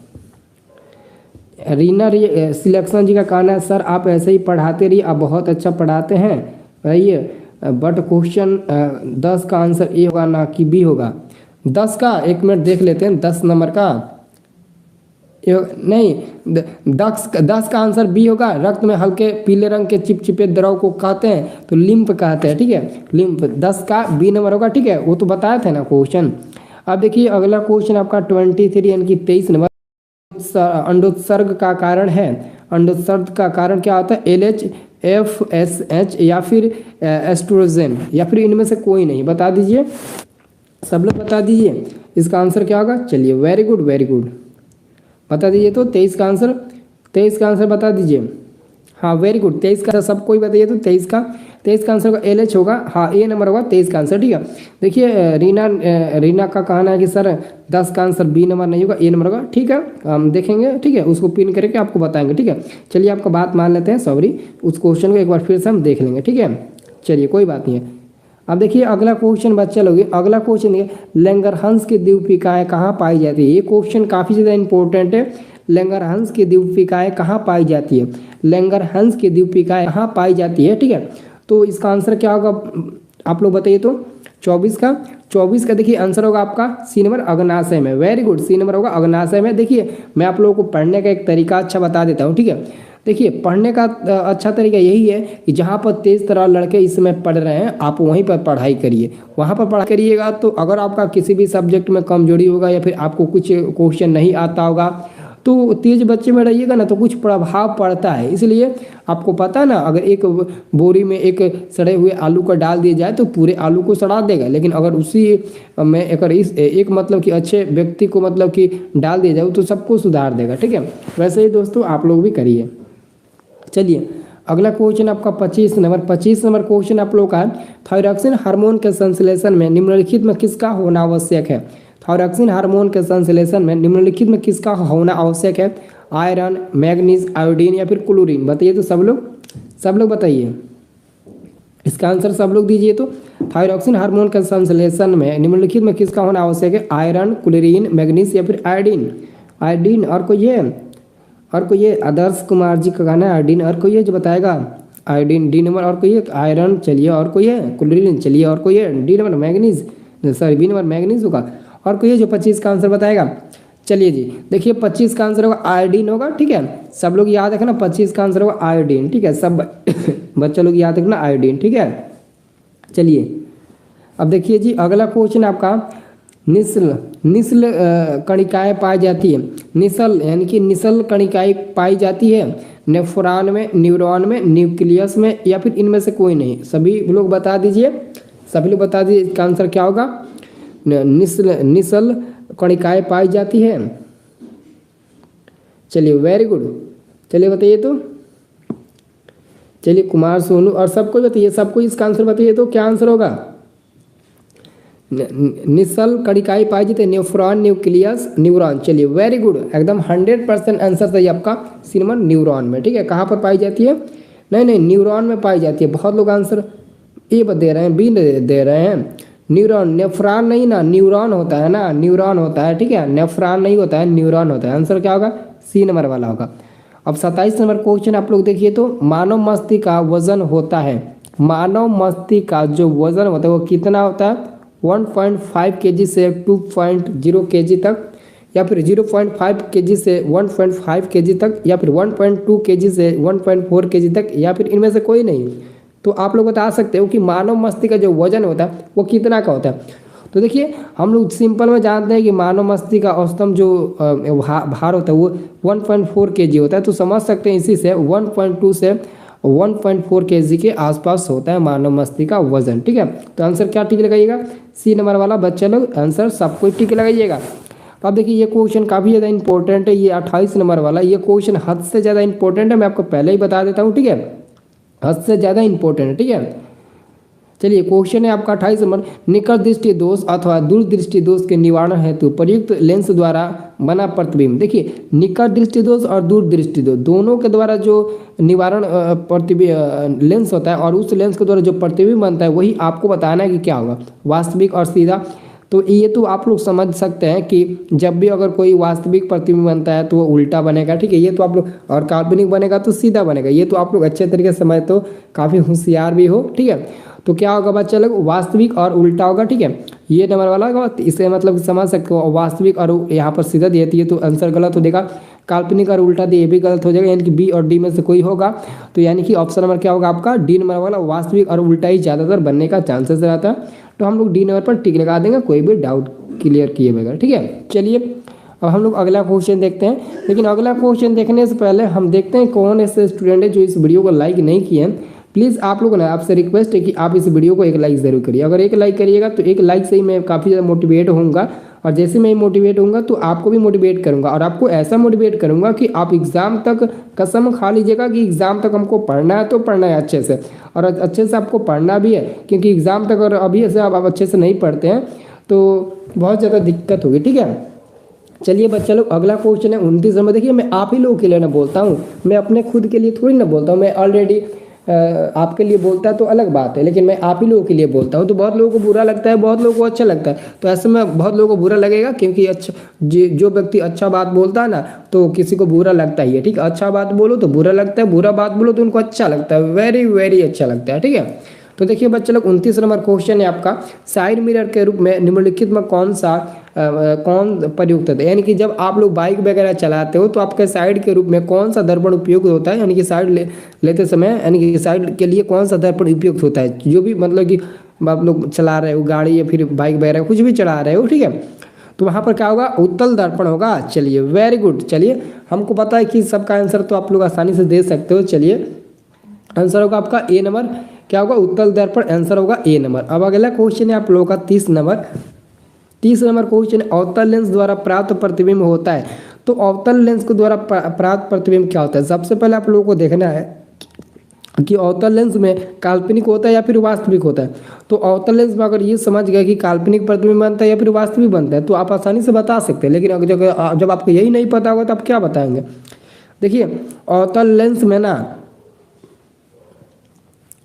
रीना सिलेक्शन जी का कहना है, सर आप ऐसे ही पढ़ाते रहिए, आप बहुत अच्छा पढ़ाते हैं रहिए, बट क्वेश्चन 10 का आंसर ए होगा ना कि बी होगा? 10 का, एक मिनट देख लेते हैं, 10 नंबर का नहीं, 10 का आंसर बी होगा। रक्त में हल्के पीले रंग के चिपचिपे द्रव को कहते हैं तो लिम्फ कहते हैं, ठीक है, लिम्फ। 10 का बी नंबर होगा, ठीक है, वो तो बताया था ना क्वेश्चन। अब देखिए अगला क्वेश्चन आपका 23 यानी कि 23 नंबर। अंडोत्सर्ग का कारण है, अंडोत्सर्ग का कारण क्या होता है? LH, FSH या फिर एस्ट्रोजन या फिर इनमें से कोई नहीं, बता दीजिए, सब लोग बता दीजिए इसका आंसर क्या होगा। चलिए, वेरी गुड, बता दीजिए। तो 23 का आंसर बता दीजिए। हाँ, वेरी गुड, 23 का सबको ही बताइए। तो 23 का आंसर होगा LH होगा, हाँ, ए नंबर होगा 23 का आंसर, ठीक है। देखिए रीना का कहना है कि सर 10 का आंसर बी नंबर नहीं होगा, ए नंबर होगा, ठीक है, हम देखेंगे, ठीक है, उसको पिन करके आपको बताएंगे, ठीक है। चलिए, आपका बात मान लेते हैं, सॉरी, उस क्वेश्चन को एक बार फिर से हम देख लेंगे, ठीक है। चलिए, कोई बात नहीं है। अब देखिए अगला क्वेश्चन बच्चा लोग, अगला क्वेश्चन है लैंगरहंस की द्वीपिकाएँ कहाँ पाई जाती है? ये क्वेश्चन काफ़ी ज़्यादा इंपॉर्टेंट है। लैंगरहंस की द्वीपिकाएँ कहाँ पाई जाती है? लैंगरहंस की द्वीपिकाएँ कहाँ पाई जाती है, ठीक है। तो इसका आंसर क्या होगा, आप लोग बताइए। तो 24 का देखिए आंसर होगा आपका सी नंबर, अग्नाशय में, वेरी गुड, सी नंबर होगा अग्नाशय में। देखिए मैं आप लोगों को पढ़ने का एक तरीका अच्छा बता देता हूँ, ठीक है। देखिए पढ़ने का अच्छा तरीका यही है कि जहाँ पर तेज तरह लड़के इस समय पढ़ रहे हैं, आप वहीं पर पढ़ाई करिए, वहाँ पर पढ़ाई करिएगा। तो अगर आपका किसी भी सब्जेक्ट में कमजोरी होगा या फिर आपको कुछ क्वेश्चन नहीं आता होगा, तो तेज बच्चे में रहिएगा ना, तो कुछ प्रभाव पड़ता है। इसलिए आपको पता है ना, अगर एक बोरी में एक सड़े हुए आलू को डाल दिया जाए तो पूरे आलू को सड़ा देगा, लेकिन अगर उसी में अगर एक मतलब कि अच्छे व्यक्ति को मतलब कि डाल दिया जाए तो सबको सुधार देगा, ठीक है। वैसे ही दोस्तों आप लोग भी करिए। चलिए अगला क्वेश्चन आपका 25 नंबर क्वेश्चन आप लोग का है, थायरॉक्सिन हार्मोन के संश्लेषण में निम्नलिखित में किसका होना आवश्यक है? थायरॉक्सिन हार्मोन के संश्लेषण में निम्नलिखित में किसका होना आवश्यक है? आयरन, मैग्नीज, आयोडीन या फिर क्लोरीन, बताइए। तो सब लोग बताइए, इसका आंसर सब लोग दीजिए। तो थायरॉक्सिन हार्मोन के संश्लेषण में निम्नलिखित में किसका होना आवश्यक है? आयरन, क्लोरीन, मैग्नीज या फिर आयोडीन। और कोई ये आदर्श कुमार जी का कहना है आयोडीन, और कोई ये जो बताएगा आयोडीन, डी नंबर, और कोई है आयरन, चलिए, और कोई है क्लोरीन, चलिए, और कोई है D number manganese, sorry B number manganese होगा, और कोई है जो 25 का आंसर बताएगा। चलिए जी, देखिए 25 का आंसर होगा आयोडीन होगा, ठीक है। सब लोग याद रखना 25 का आंसर होगा आयोडीन, ठीक है, सब बच्चे लोग याद रखना आयोडीन, ठीक है। चलिए अब देखिए जी अगला क्वेश्चन आपका निस्ल कणिकाएँ पाई जाती है, निसल यानी कि निसल कणिकाएँ पाई जाती है नेफ्रॉन में, न्यूरॉन में, न्यूक्लियस में या फिर इनमें से कोई नहीं, सभी लोग बता दीजिए, इसका आंसर क्या होगा? निसल कणिकाएँ पाई जाती है। चलिए वेरी गुड, चलिए बताइए। तो चलिए कुमार, सोनू और सबको बताइए, सबको इसका आंसर बताइए। तो क्या आंसर होगा? निसल कणिकाएँ पाई जाती है नेफ्रॉन, न्यूक्लियस, न्यूरॉन। चलिए वेरी गुड, एकदम 100% आंसर सही आपका सी नंबर, न्यूरॉन में, ठीक है। कहाँ पर पाई जाती है? नहीं, न्यूरॉन में पाई जाती है। बहुत लोग आंसर ए दे रहे हैं, बी दे रहे हैं। न्यूरॉन, नेफ्रॉन नहीं ना, न्यूरॉन होता है ना, न्यूरॉन होता है, ठीक है, नेफ्रॉन नहीं होता है, न्यूरॉन होता है। आंसर क्या होगा? सी नंबर वाला होगा। अब 27 नंबर क्वेश्चन आप लोग देखिए। तो मानव मस्तिष्क का वजन होता है, मानव मस्तिष्क का जो वजन होता है वो कितना होता है? 1.5 kg से 2.0 kg तक, या फिर 0.5 kg से 1.5 kg तक, या फिर 1.2 kg से 1.4 kg तक, या फिर इनमें से कोई नहीं। तो आप लोग बता सकते हो कि मानव मस्तिष्क का जो वजन होता है वो कितना का होता है। तो देखिए हम लोग सिंपल में जानते हैं कि मानव मस्तिष्क का औसतन जो भार होता है वो 1.4 kg होता है। तो समझ सकते हैं इसी से 1.2 से 1.4 kg के आसपास होता है मानव मस्तिष्क का वजन। ठीक है, तो आंसर क्या टिक लगाइएगा, सी नंबर वाला बच्चे लोग आंसर सबको टिक लगाइएगा। अब देखिए ये क्वेश्चन काफ़ी ज़्यादा इंपॉर्टेंट है, ये 28 नंबर वाला, ये क्वेश्चन हद से ज़्यादा इंपॉर्टेंट है, मैं आपको पहले ही बता देता हूँ। ठीक है, हद से ज़्यादा इंपॉर्टेंट है। ठीक है, चलिए क्वेश्चन है आपका 28 नंबर, निकट दृष्टि दोष अथवा दूरदृष्टि दोष के निवारण हेतु प्रयुक्त लेंस द्वारा बना प्रतिबिंब। देखिए निकट दृष्टि दोष और दूरदृष्टि दोष दोनों के द्वारा जो निवारण प्रतिबिंब लेंस होता है और उस लेंस के द्वारा जो प्रतिबिंब बनता है वही आपको बताना है कि क्या होगा, वास्तविक और सीधा। तो ये तो आप लोग समझ सकते हैं कि जब भी अगर कोई वास्तविक प्रतिबिंब बनता है तो वो उल्टा बनेगा। ठीक है, ये तो आप लोग, और काल्पनिक बनेगा तो सीधा बनेगा, ये तो आप लोग अच्छे तरीके से समझ, तो काफ़ी होशियार भी हो। ठीक है, तो क्या होगा बच्चा लोग, वास्तविक और उल्टा होगा। ठीक है, ये नंबर वाला होगा, इसे मतलब समझ सकते हो, वास्तविक और यहाँ पर सीधा दिए तो ये तो आंसर गलत हो जाएगा। काल्पनिक और उल्टा दिए भी गलत हो जाएगा, यानी कि बी और डी में से कोई होगा। तो यानी कि ऑप्शन नंबर क्या होगा आपका, डी नंबर वाला, वास्तविक और उल्टा ही ज़्यादातर बनने का चांसेस रहता है। तो हम लोग डी नंबर पर टिक लगा देंगे, कोई भी डाउट क्लियर किए बगैर। ठीक है, चलिए अब हम लोग अगला क्वेश्चन देखते हैं। लेकिन अगला क्वेश्चन देखने से पहले हम देखते हैं कौन ऐसे स्टूडेंट है जो इस वीडियो को लाइक नहीं किए हैं। प्लीज़ आप लोग ना, आपसे रिक्वेस्ट है कि आप इस वीडियो को एक लाइक ज़रूर करिए। अगर एक लाइक करिएगा तो एक लाइक से ही मैं काफ़ी ज़्यादा मोटिवेट होऊंगा, और जैसे मैं मोटिवेट होऊंगा तो आपको भी मोटिवेट करूंगा, और आपको ऐसा मोटिवेट करूंगा कि आप एग्ज़ाम तक कसम खा लीजिएगा कि एग्ज़ाम तक हमको पढ़ना है तो पढ़ना है अच्छे से, और अच्छे से आपको पढ़ना भी है, क्योंकि एग्ज़ाम तक अगर अभी से आप अच्छे से नहीं पढ़ते हैं तो बहुत ज़्यादा दिक्कत होगी। ठीक है, चलिए बच्चा लोग अगला क्वेश्चन है 29 नंबर। देखिए मैं आप ही लोगों के लिए ना बोलता हूँ, मैं अपने खुद के लिए थोड़ी ना बोलता हूँ, मैं ऑलरेडी आपके लिए बोलता है तो अलग बात है, लेकिन मैं आप ही लोगों के लिए बोलता हूँ तो बहुत लोगों को बुरा लगता है, बहुत लोगों को अच्छा लगता है। तो ऐसे में बहुत लोगों को बुरा लगेगा, क्योंकि अच्छा जो व्यक्ति अच्छा बात बोलता है ना तो किसी को बुरा लगता ही है। ठीक है, अच्छा बात बोलो तो बुरा लगता है, बुरा बात बोलो तो उनको अच्छा लगता है, वेरी वेरी अच्छा लगता है। ठीक है, तो देखिए बच्चे लोग 29 नंबर क्वेश्चन है आपका, साइड मिरर के रूप में निम्नलिखित में कौन प्रयुक्त होता है। यानी कि जब आप लोग बाइक वगैरह चलाते हो तो आपके साइड के रूप में कौन सा दर्पण उपयुक्त होता है, यानी कि साइड लेते समय, यानी कि साइड के लिए कौन सा दर्पण उपयुक्त होता है। जो भी मतलब कि आप लोग चला रहे हो गाड़ी या फिर बाइक वगैरह कुछ भी चला रहे हो, ठीक है, तो वहाँ पर क्या होगा, उत्तल दर्पण होगा। चलिए वेरी गुड, चलिए हमको पता है कि सबका आंसर तो आप लोग आसानी से दे सकते हो। चलिए आंसर होगा आपका ए नंबर, क्या होगा, उत्तल दर्पण, आंसर होगा ए नंबर। अब अगला क्वेश्चन है आप लोगों का 30 नंबर। 30 नंबर क्वेश्चन, अवतल लेंस द्वारा प्राप्त प्रतिबिंब होता है। तो अवतल लेंस के द्वारा प्राप्त प्रतिबिंब क्या होता है। सबसे पहले आप लोगों को देखना है कि अवतल लेंस में काल्पनिक होता है या फिर वास्तविक होता है। तो अवतल लेंस में अगर ये समझ गए कि काल्पनिक प्रतिबिंब बनता है या फिर वास्तविक बनता है तो आप आसानी से बता सकते हैं। लेकिन अगर जब आपको यही नहीं पता होगा तो आप क्या बताएंगे। देखिए अवतल लेंस में ना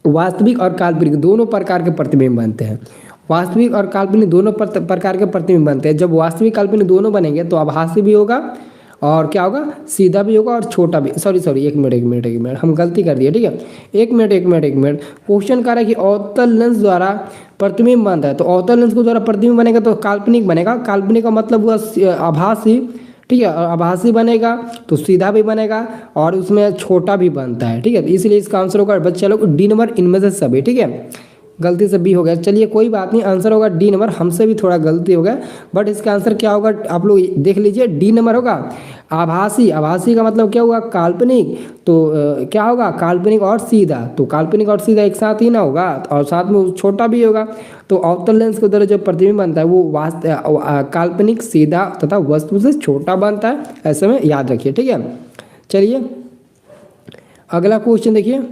वास्तविक और काल्पनिक दोनों प्रकार के प्रतिबिंब बनते हैं। वास्तविक और काल्पनिक दोनों प्रकार के प्रतिबिंब बनते हैं। जब वास्तविक काल्पनिक दोनों बनेंगे तो आभासी भी होगा और क्या होगा, सीधा भी होगा और छोटा भी। सॉरी एक मिनट हम गलती कर दिए। ठीक है, एक मिनट क्वेश्चन कर रहा है कि अवतल लेंस द्वारा प्रतिबिंब बनता है। तो अवतल लेंस के द्वारा प्रतिबिंब बनेगा तो काल्पनिक बनेगा। काल्पनिक का मतलब हुआ आभासी। ठीक है, आभासी बनेगा तो सीधा भी बनेगा और उसमें छोटा भी बनता है। ठीक है, तो इसलिए इसका आंसर होगा बच्चे लोग डी नंबर, इनमें से सभी। ठीक है, गलती से बी हो गया, चलिए कोई बात नहीं, आंसर होगा डी नंबर। हमसे भी थोड़ा गलती हो गया बट इसका आंसर क्या होगा आप लोग देख लीजिए, डी नंबर होगा। आभासी, आभासी का मतलब क्या हुआ, काल्पनिक। तो क्या होगा, काल्पनिक और सीधा। तो काल्पनिक और सीधा एक साथ ही ना होगा और साथ में छोटा भी होगा। तो अवतल लेंस के द्वारा जो प्रतिबिंब बनता है वो काल्पनिक, सीधा तथा वस्तु से छोटा बनता है। ऐसे में याद रखिए। ठीक है, चलिए अगला क्वेश्चन देखिए।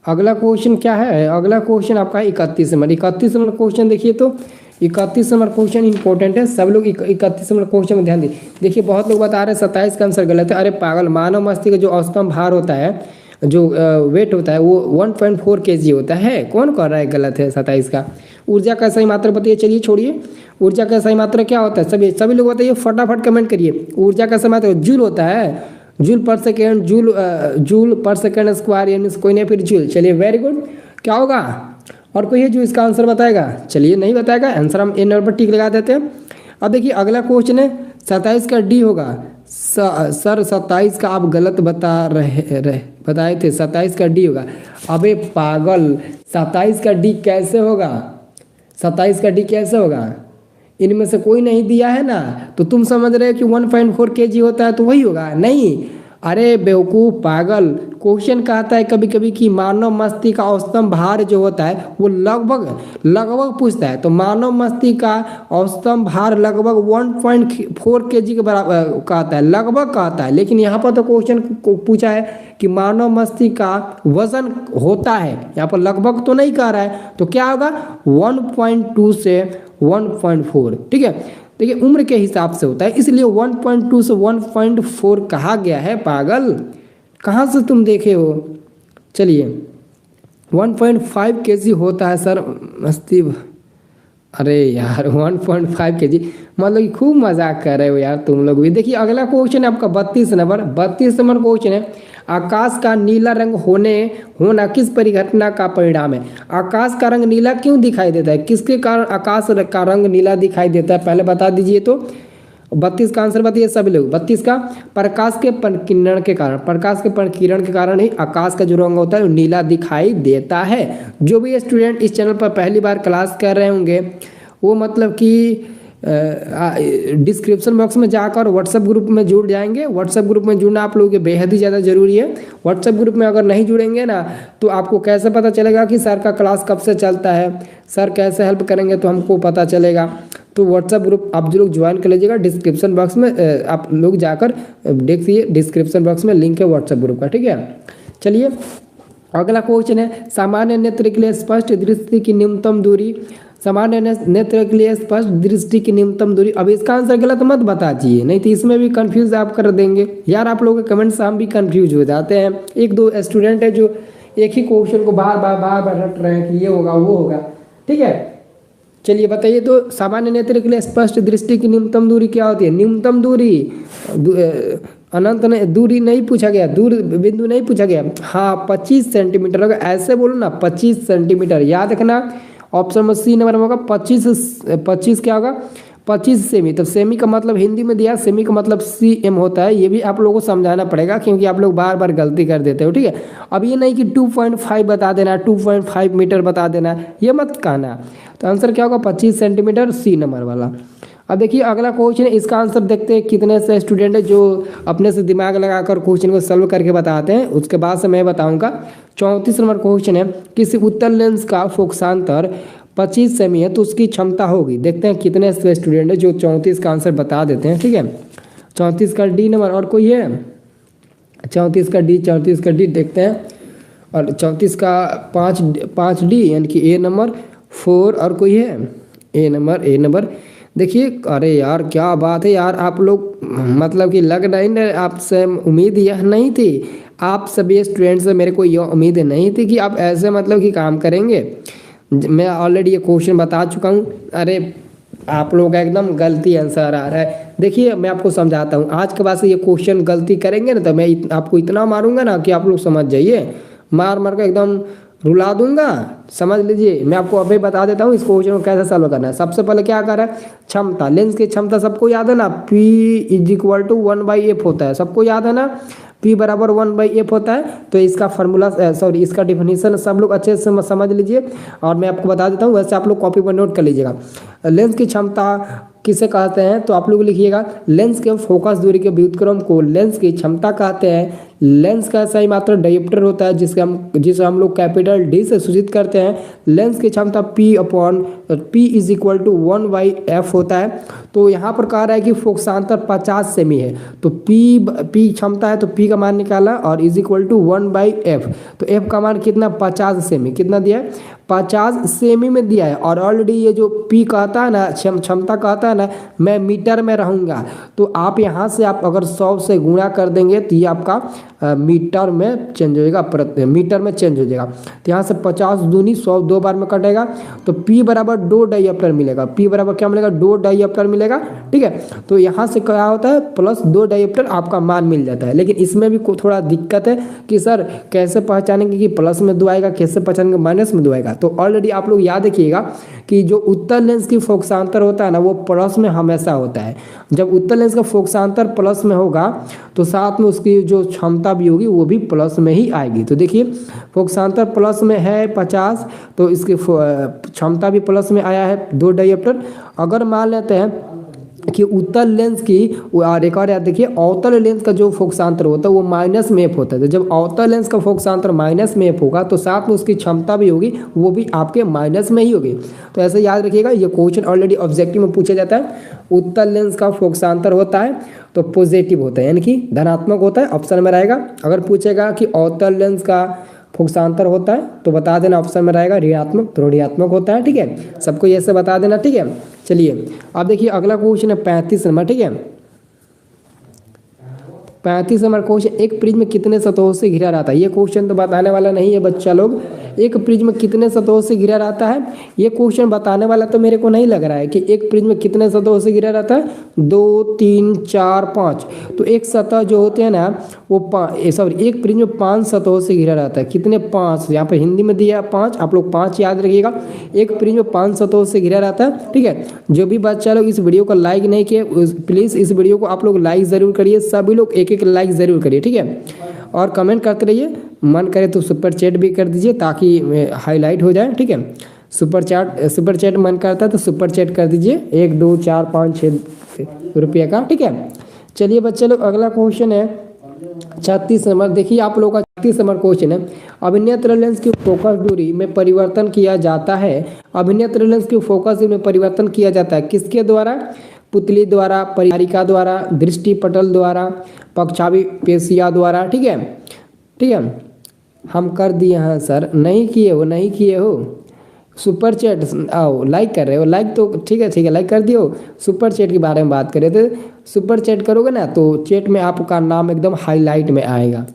अगला क्वेश्चन क्या है, अगला क्वेश्चन आपका 31 नंबर। 31 नंबर क्वेश्चन देखिए, तो 31 नंबर क्वेश्चन इंपॉर्टेंट है, सब लोग 31 नंबर क्वेश्चन में ध्यान दीजिए। देखिए बहुत लोग बता रहे हैं 27 का आंसर गलत है। अरे पागल, मानव मस्तिष्क का जो औसतन भार होता है, जो वेट होता है वो 1.4 kg होता है। कौन कह रहा है गलत है 27 का। ऊर्जा का सही मात्रा बताइए। चलिए छोड़िए, ऊर्जा का सही मात्रा क्या होता है, सभी लोग बताइए, फटाफट कमेंट करिए। ऊर्जा का सही मात्रा जूल होता है, जूल पर सेकेंड, जूल पर सेकेंड स्क्वायर, यानी कोई नहीं फिर जूल। चलिए वेरी गुड, क्या होगा, और कोई है जो इसका आंसर बताएगा। चलिए नहीं बताएगा, आंसर हम ए नंबर पर टिक लगा देते हैं। अब देखिए अगला क्वेश्चन है 27 का डी होगा। सर 27 का आप गलत बताए थे, 27 का डी होगा। अबे पागल, 27 का डी कैसे होगा? 27 का डी कैसे होगा? इनमें से कोई नहीं दिया है ना, तो तुम समझ रहे हो कि 1.4 kg होता है तो वही होगा? नहीं, अरे बेवकूफ़ पागल, क्वेश्चन कहता है कभी कभी कि मानव मस्तिष्क का औसतन भार जो होता है वो लगभग पूछता है, तो मानव मस्तिष्क का औसतन भार लगभग 1.4 kg के बराबर कहता है, लगभग कहता है। लेकिन यहाँ पर तो क्वेश्चन को पूछा है कि मानव मस्तिष्क का वजन होता है, यहाँ पर लगभग तो नहीं कह रहा है, तो क्या होगा 1.2 से 1.4। ठीक है, देखिए उम्र के हिसाब से होता है, इसलिए 1.2 से 1.4 कहा गया है। पागल, कहाँ से तुम देखे हो? चलिए 1.5 kg होता है सर मस्ती। अरे यार 1.5 kg, मतलब कि खूब मजाक कर रहे हो यार तुम लोग भी। देखिए अगला क्वेश्चन है आपका 32 नंबर क्वेश्चन है, आकाश का नीला रंग होना किस परिघटना का परिणाम है? आकाश का रंग नीला क्यों दिखाई देता है? किसके कारण आकाश का रंग नीला दिखाई देता है, पहले बता दीजिए। तो 32 का आंसर बताइए सभी लोग। 32 का प्रकाश के प्रकिरण के कारण, प्रकाश के प्रकिरण के कारण ही आकाश का जो रंग होता है वो नीला दिखाई देता है। जो भी स्टूडेंट इस चैनल पर पहली बार क्लास कर रहे होंगे वो मतलब कि डिस्क्रिप्शन बॉक्स में जाकर व्हाट्सएप ग्रुप में जुड़ जाएंगे। व्हाट्सएप ग्रुप में जुड़ना आप लोगों के बेहद ही ज़्यादा ज़रूरी है। व्हाट्सएप ग्रुप में अगर नहीं जुड़ेंगे ना तो आपको कैसे पता चलेगा कि सर का क्लास कब से चलता है, सर कैसे हेल्प करेंगे तो हमको पता चलेगा। तो व्हाट्सएप ग्रुप आप लोग ज्वाइन कर लीजिएगा। डिस्क्रिप्शन बॉक्स में आप लोग जाकर देखिए, डिस्क्रिप्शन बॉक्स में लिंक है व्हाट्सएप ग्रुप का। ठीक है, चलिए अगला क्वेश्चन है, सामान्य नेत्र के लिए स्पष्ट दृष्टि की न्यूनतम दूरी। सामान्य नेत्र के लिए स्पष्ट दृष्टि की न्यूनतम दूरी। अब इसका आंसर गलत मत बता दीजिए, नहीं तो इसमें भी कंफ्यूज आप कर देंगे यार। आप लोगों के कमेंट से हम भी कंफ्यूज हो जाते हैं। एक दो स्टूडेंट है जो एक ही क्वेश्चन को बार बार रट रहे हैं कि ये होगा वो होगा। ठीक है, चलिए बताइए तो सामान्य नेत्र के लिए स्पष्ट दृष्टि की न्यूनतम दूरी क्या होती है? न्यूनतम दूरी अनंत दूरी नहीं पूछा गया, दूर बिंदु नहीं पूछा गया। हाँ 25 सेंटीमीटर होगा, ऐसे बोलो ना 25 सेंटीमीटर। याद रखना ऑप्शन में सी नंबर में होगा 25 क्या होगा 25 सेमी। तो सेमी का मतलब हिंदी में दिया, सेमी का मतलब cm होता है। ये भी आप लोगों को समझाना पड़ेगा क्योंकि आप लोग बार बार गलती कर देते हो। ठीक है, अब ये नहीं कि 2.5 बता देना, 2.5 मीटर बता देना, ये मत कहना। तो आंसर क्या होगा 25 सेंटीमीटर, सी नंबर वाला। अब देखिए अगला क्वेश्चन है, इसका आंसर देखते हैं कितने से स्टूडेंट है जो अपने से दिमाग लगाकर क्वेश्चन को सॉल्व करके बताते हैं, उसके बाद से मैं बताऊंगा। 34 नंबर क्वेश्चन है, किसी उत्तल लेंस का फोकसांतर 25 सेमी है तो उसकी क्षमता होगी। देखते हैं कितने से स्टूडेंट है जो 34 का आंसर बता देते हैं। ठीक है, 34 का डी नंबर, और कोई है 34 का डी देखते हैं। और 34 का 5 डी यानी कि ए नंबर 4, और कोई है ए नंबर देखिए। अरे यार क्या बात है यार, आप लोग मतलब कि लग नहीं, आपसे उम्मीद यह नहीं थी, आप सभी स्टूडेंट्स से मेरे को यह उम्मीद नहीं थी कि आप ऐसे मतलब कि काम करेंगे। मैं ऑलरेडी ये क्वेश्चन बता चुका हूँ। अरे आप लोग का एकदम गलती आंसर आ रहा है। देखिए मैं आपको समझाता हूँ, आज के बाद से ये क्वेश्चन गलती करेंगे ना तो मैं आपको इतना मारूंगा ना कि आप लोग समझ जाइए, मार के एकदम रुला दूंगा, समझ लीजिए। मैं आपको अभी बता देता हूँ इस क्वेश्चन को कैसे सॉल्व करना है। सबसे पहले क्या कर रहा है, क्षमता, लेंस की क्षमता सबको याद है ना, P = 1/f होता है, सबको याद है ना, P = 1/f होता है। तो इसका फार्मूला इसका डिफिनीशन सब लोग अच्छे से समझ लीजिए और मैं आपको बता देता हूँ, वैसे आप लोग कॉपी पर नोट कर लीजिएगा। लेंस की क्षमता किसे कहते हैं, तो आप लोग लिखिएगा, लेंस के फोकस दूरी के व्युत्क्रम को लेंस की क्षमता कहते हैं। लेंस का सही मात्रा डायोप्टर होता है जिसे हम लोग कैपिटल डी से सूचित करते हैं। लेंस की क्षमता P = 1/f होता है। तो यहाँ पर कह रहा है कि फोकसांतर 50 सेमी है, तो P क्षमता है तो P का मान निकाला और = 1/f। तो f का मान कितना 50 सेमी, कितना दिया है 50 सेमी में दिया है। और ऑलरेडी ये जो P कहता है ना, क्षमता कहता है ना, मैं मीटर में रहूँगा, तो आप यहाँ से आप अगर 100 से गुणा कर देंगे तो ये आपका मीटर में चेंज हो जाएगा, मीटर में चेंज हो जाएगा। तो यहाँ से 50 दूनी 100 दो बार में कटेगा, तो P = 2 डायोप्टर मिलेगा। P = क्या मिलेगा 2 डायोप्टर मिलेगा। ठीक है, तो यहाँ से क्या होता है +2 डायोप्टर आपका मान मिल जाता है। लेकिन इसमें भी थोड़ा दिक्कत है कि सर कैसे पहचानेंगे कि प्लस में 2 आएगा, कैसे पहचानेंगे माइनस में 2 आएगा। है। तो ऑलरेडी आप लोग याद रखिएगा कि जो उत्तर लेंस की फोकसांतर होता है ना वो प्लस में हमेशा होता है। जब उत्तर लेंस का फोकसांतर प्लस में होगा तो साथ में उसकी जो क्षमता भी होगी वो भी प्लस में ही आएगी। तो देखिए फोकसांतर प्लस में है 50, तो इसकी क्षमता भी प्लस में आया है 2 डायोप्टर। अगर मान लेते हैं कि उत्तल लेंस की और एक और याद देखिए अवतल लेंस का जो फोकसांतर होता है वो माइनस में एफ होता है। तो जब अवतल लेंस का फोकसांतर माइनस में एफ होगा तो साथ में उसकी क्षमता भी होगी वो भी आपके माइनस में ही होगी। तो ऐसे याद रखिएगा, ये क्वेश्चन ऑलरेडी ऑब्जेक्टिव में पूछा जाता है। उत्तल लेंस का फोकसांतर होता है तो पॉजिटिव होता है यानी कि धनात्मक होता है, ऑप्शन में रहेगा। अगर पूछेगा कि अवतल लेंस का फोकसांतर होता है तो बता देना, ऑप्शन में रहेगा ऋणात्मक, तो ऋणात्मक होता है। ठीक है, सबको ये से बता देना। ठीक है, चलिए अब देखिए अगला क्वेश्चन है 35 नंबर। ठीक है, 35 नंबर क्वेश्चन, एक प्रिज्म कितने सतहों से घिरा रहता है। ये क्वेश्चन तो बताने वाला नहीं है बच्चा लोग, एक प्रिज्म कितने सतहों से घिरा रहता है ये क्वेश्चन बताने वाला तो मेरे को नहीं लग रहा है कि एक प्रिज्म कितने सतहों से घिरा रहता है। 2 3 4 5, तो एक सतह जो होते हैं ना वो सॉरी एक प्रिज्म 5 सतहों से घिरा रहता है। कितने? 5, यहाँ पे हिंदी में दिया 5, आप लोग 5 याद रखिएगा। एक प्रिज्म 5 सतहों से घिरा रहता है। ठीक है, जो भी बच्चा लोग इस वीडियो को लाइक नहीं किए प्लीज़ इस वीडियो को आप लोग लाइक ज़रूर करिए, सभी लोग एक लाइक ज़रूर करिए। ठीक है, और कमेंट करते रहिए, मन करे तो सुपर चैट भी कर दीजिए ताकि हाईलाइट हो जाए। ठीक है, सुपर चैट मन करता है तो सुपर चैट कर दीजिए 1 2 4 5 6 रुपये का। ठीक है, चलिए बच्चे लोग अगला क्वेश्चन है 36 नंबर। देखिए आप लोगों का 36 नंबर क्वेश्चन है, अभिनेत्र लेंस की फोकस दूरी में परिवर्तन किया जाता है। अभिनेत्र लेंस की फोकस दूरी में परिवर्तन किया जाता है किसके द्वारा? पुतली द्वारा, परिहारिका द्वारा, दृष्टि पटल द्वारा, पक्षावी पेशिया द्वारा। ठीक है, ठीक है, हम कर दिए हैं सर, नहीं किए हो सुपर चैट, आओ लाइक कर रहे हो, लाइक तो ठीक है लाइक कर दियो। सुपर चैट के बारे में बात कर रहे थे, सुपर चैट करोगे ना तो चैट में आपका नाम एकदम हाईलाइट में आएगा।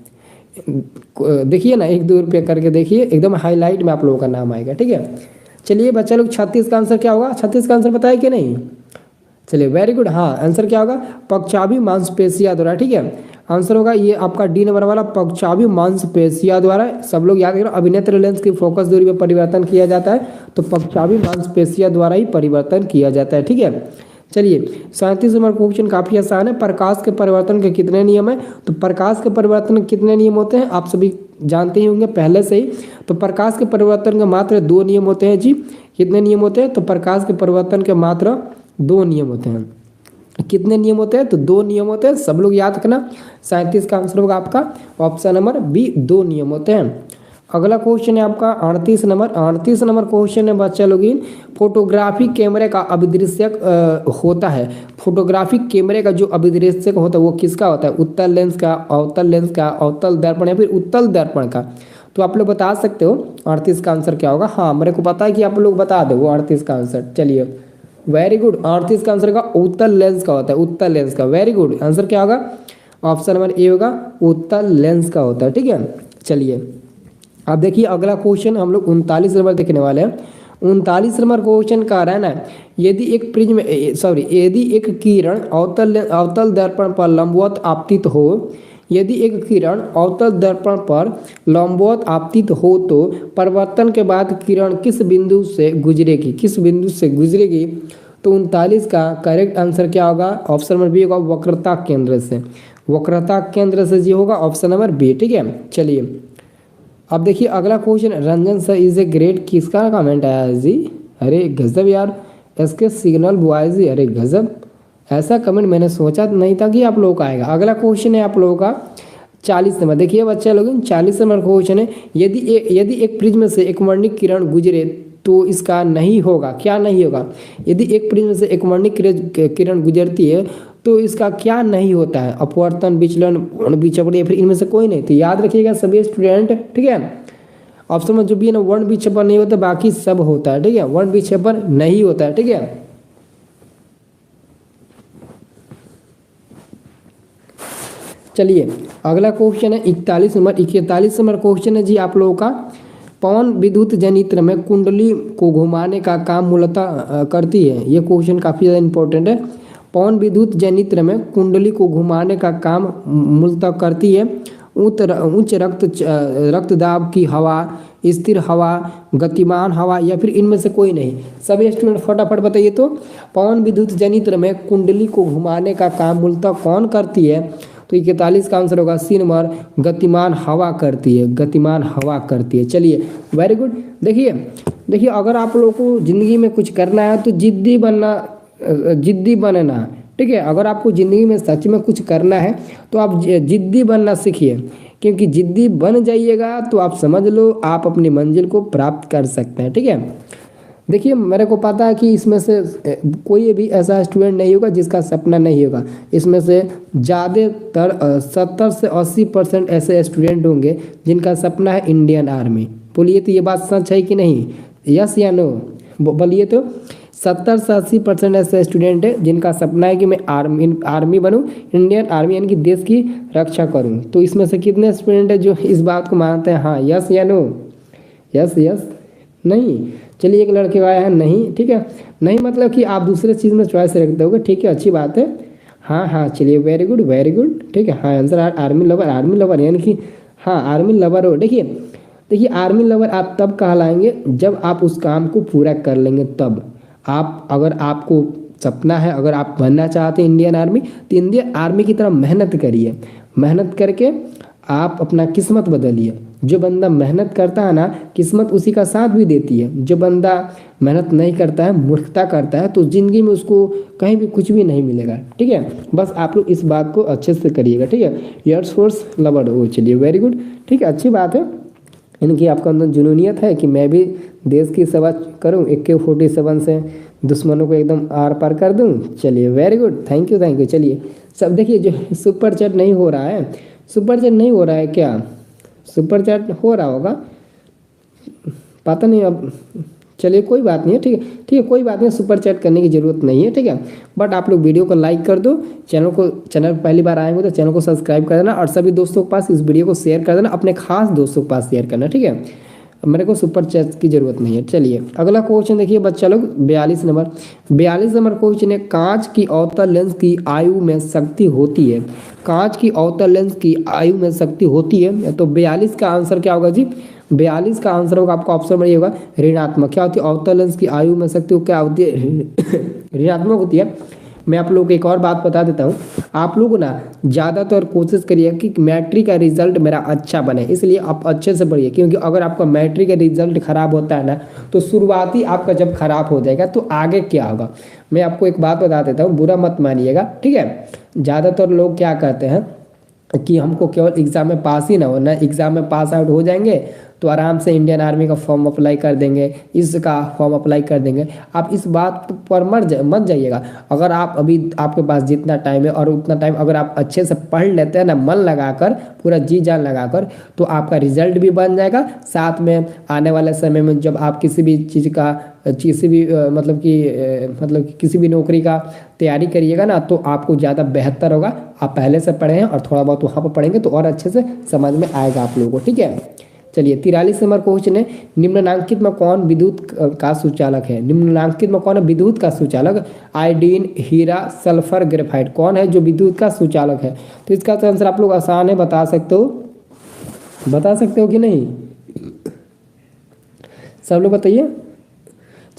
देखिए ना 1 2 रुपये करके देखिए, एकदम हाईलाइट में आप लोगों का नाम आएगा। ठीक है, चलिए बच्चा लोग 36 का आंसर क्या होगा? 36 का आंसर बताया कि नहीं? चलिए वेरी गुड, हाँ आंसर क्या होगा? पक्षावी मांसपेशिया द्वारा। ठीक है, आंसर होगा ये आपका डी नंबर वाला, पक्षावी मांसपेशिया द्वारा। सब लोग याद करो, अभिनेत्र लेंस की फोकस दूरी में परिवर्तन किया जाता है तो पक्षावी मांसपेशिया द्वारा ही परिवर्तन किया जाता है। ठीक है, चलिए 37 नंबर क्वेश्चन काफी आसान है, प्रकाश के परिवर्तन के कितने नियम है? तो प्रकाश के परिवर्तन के कितने नियम होते हैं आप सभी जानते ही होंगे पहले से ही। तो प्रकाश के परिवर्तन के मात्र 2 नियम होते हैं जी। कितने नियम होते हैं? तो प्रकाश के परिवर्तन के मात्र 2 नियम होते हैं। कितने नियम होते हैं? तो 2 नियम होते हैं, सब लोग याद रखना। 37 का आंसर होगा आपका ऑप्शन नंबर बी, 2 नियम होते हैं। अगला क्वेश्चन है आपका 38 नंबर। 38 नंबर क्वेश्चन है बच्चा लोग, फोटोग्राफी कैमरे का अभिदृश्यक होता है। फोटोग्राफिक कैमरे का जो अभिदृश्यक होता है वो किसका होता है? उत्तल लेंस का, अवतल लेंस का, अवतल दर्पण या फिर उत्तल दर्पण का। तो आप लोग बता सकते हो 38 का आंसर क्या होगा? हाँ मेरे को पता है कि आप लोग बता दो वो 38 का आंसर। चलिए वेरी गुड, 38 का आंसर का उत्तल लेंस का होता है, उत्तल लेंस का। वेरी गुड, आंसर क्या होगा? ऑप्शन नंबर ए होगा, उत्तल लेंस का होता है। ठीक है, चलिए अब देखिए अगला क्वेश्चन हम लोग 39 नंबर देखने वाले हैं। 39 नंबर क्वेश्चन का रहा है ना, यदि एक प्रिज्म यदि एक किरण अवतल दर्पण पर लंबवत आपतित हो, यदि एक किरण अवतल दर्पण पर लंबवत आपतित हो तो परिवर्तन के बाद किरण किस बिंदु से गुजरेगी? किस बिंदु से गुजरेगी? तो 39 का करेक्ट आंसर क्या होगा? ऑप्शन नंबर बी होगा, वक्रता केंद्र से। वक्रता केंद्र से जी होगा ऑप्शन नंबर बी। ठीक है, चलिए अब देखिए अगला question, Ranjan sir is a great, किसका कमेंट आया है जी? अरे गजब यार, एसके सिग्नल बॉय जी, अरे गजब, ऐसा कमेंट मैंने सोचा नहीं था कि आप लोगों का आएगा। अगला क्वेश्चन है आप लोगों का 40 नंबर। देखिए बच्चे लोग 40 नंबर क्वेश्चन है, यदि एक प्रिज्म से एक वर्णिक किरण गुजरे तो इसका नहीं होगा, क्या नहीं होगा? यदि एक प्रिज्म से एक वर्णिक किरण गुजरती है तो इसका क्या नहीं होता है? अपवर्तन, विचलन, विक्षेपण या फिर इनमें से कोई नहीं। तो याद रखिएगा सभी स्टूडेंट। ठीक है, ऑप्शन में जो भी है ना वर्ण विक्षेपण नहीं होता, बाकी सब होता है। ठीक है, वर्ण विक्षेपण नहीं होता है। ठीक है, चलिए अगला क्वेश्चन है 41 नंबर। 41 नंबर क्वेश्चन है जी आप लोगों का, पवन विद्युत जनित्र में कुंडली को घुमाने का काम मूलतः करती है। ये क्वेश्चन काफ़ी ज़्यादा इंपॉर्टेंट है। पवन विद्युत जनित्र में कुंडली को घुमाने का काम मूलतः करती है उच्च रक्तदाब की हवा स्थिर हवा, गतिमान हवा या फिर इनमें से कोई नहीं? सभी स्टूडेंट फटाफट बताइए तो। पवन विद्युत जनित्र में कुंडली को घुमाने का काम मूलतः कौन करती है? तो 41 का आंसर होगा सी नंबर, गतिमान हवा करती है, गतिमान हवा करती है। चलिए वेरी गुड। देखिए देखिए अगर आप लोगों को ज़िंदगी में कुछ करना है तो जिद्दी बनना, ठीक है। अगर आपको ज़िंदगी में सच में कुछ करना है तो आप जिद्दी बनना सीखिए, क्योंकि जिद्दी बन जाइएगा तो आप समझ लो आप अपनी मंजिल को प्राप्त कर सकते हैं, ठीक है। देखिए मेरे को पता है कि इसमें से कोई भी ऐसा स्टूडेंट नहीं होगा जिसका सपना नहीं होगा। इसमें से ज़्यादातर 70 से 80% ऐसे स्टूडेंट होंगे जिनका सपना है इंडियन आर्मी। बोलिए तो ये बात सच है कि नहीं? यस या नो बोलिए तो। 70 से 80% ऐसे स्टूडेंट है जिनका सपना है कि मैं आर्मी बनूं, इंडियन आर्मी यानी कि देश की रक्षा करूं। तो इसमें से कितने स्टूडेंट है जो इस बात को मानते हैं? हाँ, यस या नो? यस यस नहीं? चलिए एक लड़के आया है नहीं, ठीक है। नहीं मतलब कि आप दूसरे चीज़ में चॉइस रखते होगे, ठीक है, अच्छी बात है। हाँ हाँ चलिए वेरी गुड वेरी गुड, ठीक है। हाँ आंसर आर्मी लवर यानी कि हाँ आर्मी लवर हो। देखिए आर्मी लवर आप तब कहलाएंगे जब आप उस काम को पूरा कर लेंगे तब। आप अगर आपको सपना है, अगर आप बनना चाहते हैं इंडियन आर्मी, तो इंडियन आर्मी की तरह मेहनत करिए। मेहनत करके आप अपना किस्मत बदलिए। जो बंदा मेहनत करता है ना, किस्मत उसी का साथ भी देती है। जो बंदा मेहनत नहीं करता है, मूर्खता करता है, तो ज़िंदगी में उसको कहीं भी कुछ भी नहीं मिलेगा, ठीक है। बस आप लोग इस बात को अच्छे से करिएगा, ठीक है। एयरफोर्स लवर हो, चलिए वेरी गुड, ठीक है, अच्छी बात है। इनकी आपका अंदर जुनूनियत है कि मैं भी देश की सेवा करूं, AK-47 से दुश्मनों को एकदम आर पार कर दूं। चलिए वेरी गुड, थैंक यू। चलिए सब देखिए, जो सुपर चैट नहीं हो रहा है, सुपर चैट नहीं हो रहा है क्या? सुपर चैट हो रहा होगा, पता नहीं अब। चलिए कोई बात नहीं है, ठीक है कोई बात नहीं, सुपर चैट करने की ज़रूरत नहीं है, ठीक है। बट आप लोग वीडियो को लाइक कर दो, चैनल पहली बार आए हो तो चैनल को सब्सक्राइब कर देना, और सभी दोस्तों के पास इस वीडियो को शेयर कर देना, अपने खास दोस्तों के पास शेयर करना, ठीक है। मेरे को सुपर चैट की ज़रूरत नहीं है। चलिए अगला क्वेश्चन देखिए बच्चा लोग, 42 नंबर क्वेश्चन है, कांच की अवतल लेंस की आयु में शक्ति होती है। कांच की अवतल लेंस की आयु में शक्ति होती है, तो 42 का आंसर क्या होगा जी? 42 का आंसर होगा आपका ऑप्शन में ये होगा ऋणात्मक। क्या होती है? अवतल लेंस की आयु में शक्ति क्या होती है? ऋणात्मक होती है। मैं आप लोगों को एक और बात बता देता हूँ, आप लोग ना ज़्यादातर कोशिश करिए कि मैट्रिक का रिजल्ट मेरा अच्छा बने, इसलिए आप अच्छे से पढ़िए, क्योंकि अगर आपका मैट्रिक का रिजल्ट खराब होता है ना, तो शुरुआती आपका जब खराब हो जाएगा तो आगे क्या होगा। मैं आपको एक बात बता देता हूँ, बुरा मत मानिएगा, ठीक है। ज़्यादातर लोग क्या कहते हैं कि हमको केवल एग्ज़ाम में पास ही ना हो, ना एग्ज़ाम में पास आउट हो जाएंगे तो आराम से इंडियन आर्मी का फॉर्म अप्लाई कर देंगे, इसका फॉर्म अप्लाई कर देंगे। आप इस बात पर मत जाइएगा। अगर आप अभी आपके पास जितना टाइम है और उतना टाइम अगर आप अच्छे से पढ़ लेते हैं ना, मन लगाकर, पूरा जी जान लगाकर, तो आपका रिजल्ट भी बन जाएगा। साथ में आने वाले समय में जब आप किसी भी चीज़ का मतलब कि किसी भी नौकरी का तैयारी करिएगा ना, तो आपको ज़्यादा बेहतर होगा। आप पहले से पढ़े हैं और थोड़ा बहुत वहाँ पर पढ़ेंगे तो और अच्छे से समझ में आएगा आप लोगों को, ठीक है। चलिए 43 नंबर क्वेश्चन है, निम्नलिखित में कौन विद्युत का सुचालक है? निम्नलिखित में कौन है विद्युत का सुचालक? आयोडीन, हीरा, सल्फर, ग्रेफाइट, कौन है जो विद्युत का सुचालक है? तो इसका तो आंसर आप लोग आसान है, बता सकते हो कि नहीं? सब लोग बताइए।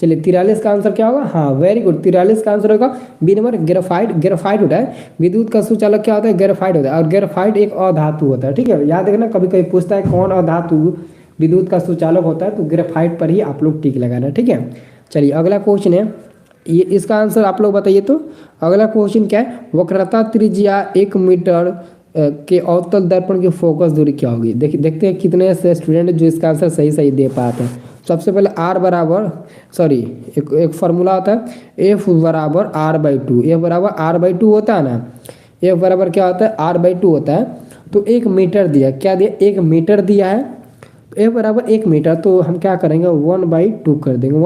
चलिए 43 का आंसर क्या होगा? हाँ वेरी गुड, 43 का आंसर होगा बी नंबर, ग्रेफाइट होता है विद्युत का सुचालक। क्या होता है? ग्रेफाइट होता है, और ग्रेफाइट एक अधातु होता है, ठीक है। याद रखना, कभी कभी पूछता है कौन अधातु विद्युत का सुचालक होता है, तो ग्रेफाइट पर ही आप लोग टिक लगाना, ठीक है। चलिए अगला क्वेश्चन है, ये इसका आंसर आप लोग बताइए। तो अगला क्वेश्चन क्या है? वक्रता त्रिज्या 1 मीटर के अवतल दर्पण की फोकस दूरी क्या होगी? देखते हैं कितने ऐसे स्टूडेंट जो इसका आंसर सही दे पाते हैं। सबसे पहले एक फार्मूला होता है, F बराबर R/2। F बराबर R/2 होता है ना, F बराबर क्या होता है? R/2 होता है। तो 1 मीटर दिया, क्या दिया? 1 मीटर दिया है, F बराबर 1 मीटर, तो हम क्या करेंगे? 1/2 कर देंगे।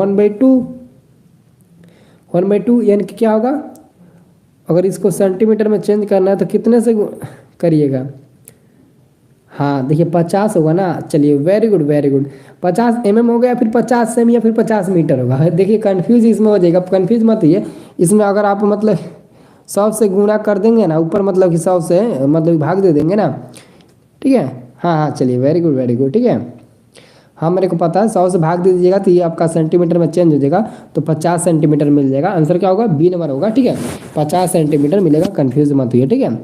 1/2 यानी कि क्या होगा? अगर इसको सेंटीमीटर में चेंज करना है तो कितने से करिएगा? हाँ देखिए 50 होगा ना। चलिए वेरी गुड 50 mm हो गया, फिर 50 सेमी या फिर 50 मीटर होगा। देखिए कंफ्यूज इसमें हो जाएगा, कंफ्यूज मत होइए। इसमें अगर आप मतलब 100 से गुणा कर देंगे ना, ऊपर मतलब कि 100 से मतलब भाग दे देंगे ना, ठीक है। हाँ चलिए वेरी गुड, ठीक है। हाँ मेरे को पता है, 100 से भाग दे दीजिएगा तो ये आपका सेंटीमीटर में चेंज हो जाएगा, तो 50 सेंटीमीटर मिल जाएगा। आंसर क्या होगा, बी नंबर होगा, ठीक है, 50 सेंटीमीटर मिलेगा, कंफ्यूज मत होइए, ठीक है।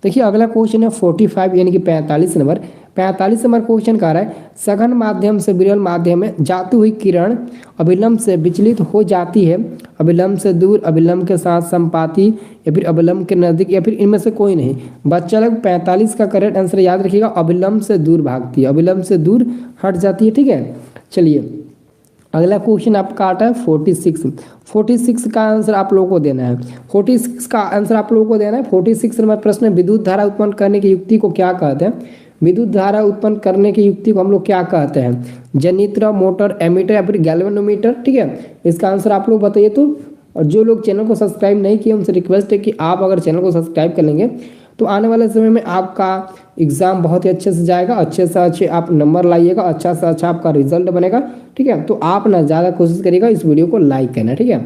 देखिए अगला क्वेश्चन है 45 यानी कि 45 नंबर। 45 नंबर क्वेश्चन कह रहा है सघन माध्यम से विरल माध्यम में जाती हुई किरण अभिलंब से विचलित हो जाती है, अभिलंब से दूर, अभिलंब के साथ संपाती, या फिर अभिलंब के नजदीक, या फिर इनमें से कोई नहीं। बच्चा लोग 45 का करेक्ट आंसर याद रखिएगा, अभिलंब से दूर भागती है, अभिलंब से दूर हट जाती है, ठीक है। चलिए अगला क्वेश्चन आपका आता है 46 का आंसर आप लोगों को देना है। 46 का आंसर आप लोगों को देना है। 46 नंबर प्रश्न है विद्युत धारा उत्पन्न करने की युक्ति को क्या कहते हैं। विद्युत धारा उत्पन्न करने की युक्ति को हम लोग क्या कहते हैं, जनित्र, मोटर, एमीटर या फिर गैल्वेनोमीटर, ठीक है। इसका आंसर आप लोग बताइए तो। और जो लोग चैनल को सब्सक्राइब नहीं किए उनसे रिक्वेस्ट है कि आप अगर चैनल को सब्सक्राइब कर लेंगे तो आने वाले समय में आपका एग्जाम बहुत ही अच्छे से जाएगा, अच्छे से अच्छे आप नंबर लाइएगा, अच्छा से अच्छा आपका रिजल्ट बनेगा, ठीक है। तो आप ना ज़्यादा कोशिश करिएगा इस वीडियो को लाइक करना, ठीक है।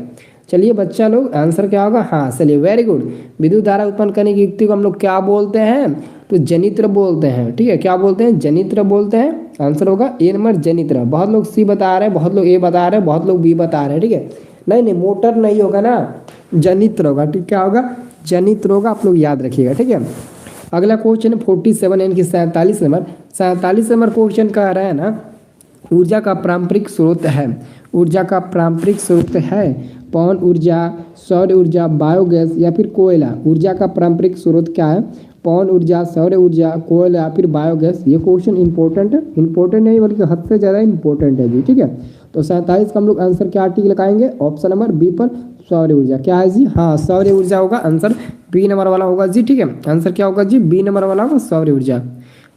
चलिए बच्चा लोग आंसर क्या होगा, हाँ चलिए वेरी गुड। विद्युत धारा उत्पन्न करने की युक्ति को हम लोग क्या बोलते हैं, तो जनित्र बोलते हैं, ठीक है। क्या बोलते हैं, जनित्र बोलते हैं। आंसर होगा ए नंबर जनित्र। बहुत लोग सी बता रहे हैं, बहुत लोग ए बता रहे हैं, बहुत लोग बी बता रहे हैं, ठीक है। नहीं मोटर नहीं होगा ना, जनित्र होगा, ठीक। क्या होगा, जनित्र होगा, आप लोग याद रखिएगा, ठीक है। अगला क्वेश्चन है 47 यानी कि 47 नंबर। 47 नंबर क्वेश्चन कह रहा है ना ऊर्जा का पारंपरिक स्रोत है, ऊर्जा का पारंपरिक स्रोत है पवन ऊर्जा, सौर ऊर्जा, बायोगैस या फिर कोयला। ऊर्जा का पारंपरिक स्रोत क्या है, पवन ऊर्जा, सौर ऊर्जा, कोयला या फिर बायोगैस। ये क्वेश्चन इंपॉर्टेंट है, इंपॉर्टेंट नहीं बल्कि हद से ज़्यादा इंपॉर्टेंट है जी, ठीक है। तो 47 का हम लोग आंसर क्या टिक लगाएंगे, ऑप्शन नंबर बी पर सौर ऊर्जा। क्या है जी, हाँ सौर ऊर्जा होगा, आंसर बी नंबर वाला होगा जी, ठीक है। आंसर क्या होगा जी, बी नंबर वाला होगा, सौर ऊर्जा।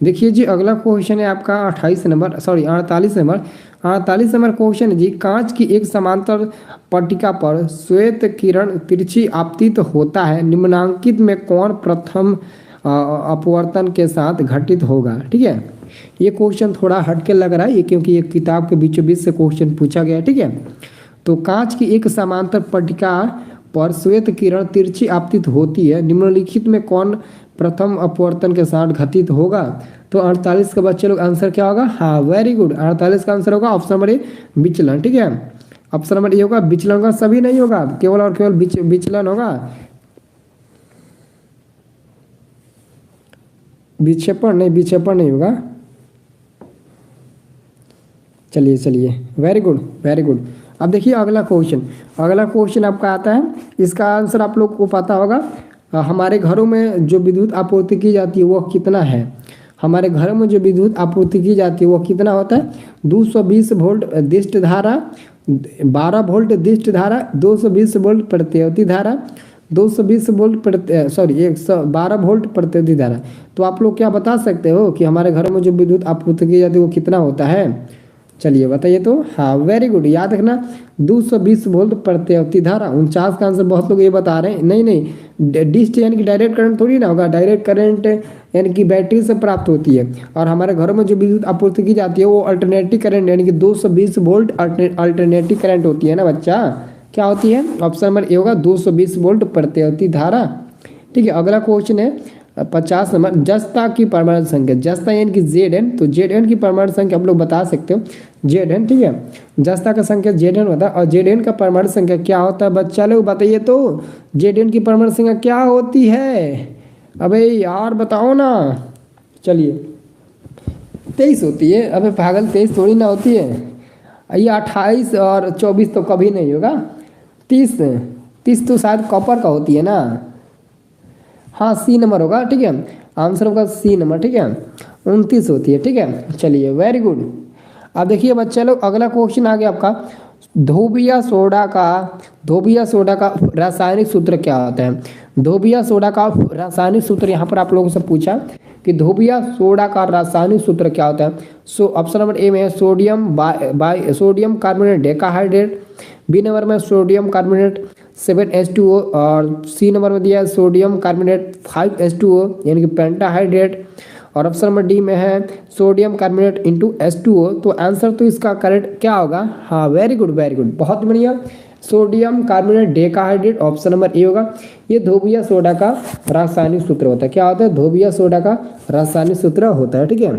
देखिए जी अगला क्वेश्चन है आपका 48 नंबर 48 नंबर। 48 नंबर क्वेश्चन है जी कांच की एक समांतर पट्टिका पर श्वेत किरण तिरछी आपतित होता है, निम्नांकित में कौन प्रथम अपवर्तन के साथ घटित होगा, ठीक है। ये क्वेश्चन थोड़ा हटके लग रहा है ये, क्योंकि ये किताब के बीचों बीच से क्वेश्चन पूछा गया है, ठीक है। तो कांच की एक समांतर पट्टिका पर श्वेत किरण तिरछी आपतित होती है, निम्नलिखित में कौन प्रथम अपवर्तन के साथ घटित होगा। तो 48 का बच्चे लोग आंसर क्या होगा, हाँ वेरी गुड। 48 का आंसर होगा ऑप्शन नंबर ए विचलन, ठीक है। ऑप्शन नंबर ए होगा विचलन होगा, सभी नहीं होगा, केवल और केवल विचलन होगा, विक्षेपण नहीं होगा। चलिए वेरी गुड वेरी गुड। अब देखिए अगला क्वेश्चन आपका आता है, इसका आंसर आप लोग को पता होगा। हमारे घरों में जो विद्युत आपूर्ति की जाती है वो कितना है, हमारे घरों में जो विद्युत आपूर्ति की जाती है वो कितना होता है, 220 वोल्ट दिष्ट धारा, 12 वोल्ट दिष्ट धारा, 220 वोल्ट प्रत्यावर्ती धारा, 220 वोल्ट 112 वोल्ट प्रत्यावर्ती धारा। तो आप लोग क्या बता सकते हो कि हमारे घरों में जो विद्युत आपूर्ति की जाती है वो कितना होता है, चलिए बताइए तो। हाँ वेरी गुड, याद रखना 220 वोल्ट प्रत्यावर्ती धारा। 49 का आंसर बहुत लोग ये बता रहे हैं, नहीं डिस्ट यानी कि डायरेक्ट करंट थोड़ी ना होगा, डायरेक्ट करंट यानी कि बैटरी से प्राप्त होती है, और हमारे घरों में जो विद्युत आपूर्ति की जाती है वो अल्टरनेटिव करंट यानी कि 220 वोल्ट अल्टरनेटिव करंट होती है ना बच्चा, क्या होती है, ऑप्शन नंबर ए होगा 220 वोल्ट प्रत्यावर्ती धारा, ठीक है। अगला क्वेश्चन है 50 नंबर, जस्ता की परमाणु संख्या, जस्ता यानी कि Zn, तो Zn की परमाणु संख्या आप लोग बता सकते हो, Zn, ठीक है। जस्ता का संख्या Zn होता है, और Zn का परमाणु संख्या क्या होता है बच्चा लोग बताइए तो। Zn की परमाणु संख्या क्या होती है, अबे यार बताओ ना। चलिए 23 होती है, अबे पागल 23 थोड़ी ना होती है, ये 28 और 24 तो कभी नहीं होगा, 30 तो शायद कॉपर का होती है ना, हाँ सी नंबर होगा, ठीक है। आंसर होगा सी नंबर, ठीक है। 29 होती है, ठीक है। चलिए वेरी गुड। अब देखिए बच्चे लोग अगला क्वेश्चन आ गया आपका, धोबिया सोडा का रासायनिक सूत्र क्या होता है। धोबिया सोडा का रासायनिक सूत्र यहाँ पर आप लोगों से पूछा कि धोबिया सोडा का रासायनिक सूत्र क्या होता है। सो ऑप्शन नंबर ए में है sodium carbonate decahydrate, B number में सोडियम कार्बोनेट 7H2O, और सी नंबर में दिया है सोडियम कार्बोनेट 5H2O यानी कि पेंटाहाइड्रेट, और ऑप्शन नंबर डी में है सोडियम कार्बोनेट इंटू H2O। तो आंसर तो इसका करेक्ट क्या होगा, हाँ वेरी गुड बहुत बढ़िया, sodium carbonate decahydrate, option number A होगा। ये धोबिया सोडा का रासायनिक सूत्र होता है, क्या होता है, धोबिया सोडा का रासायनिक सूत्र होता है, ठीक है।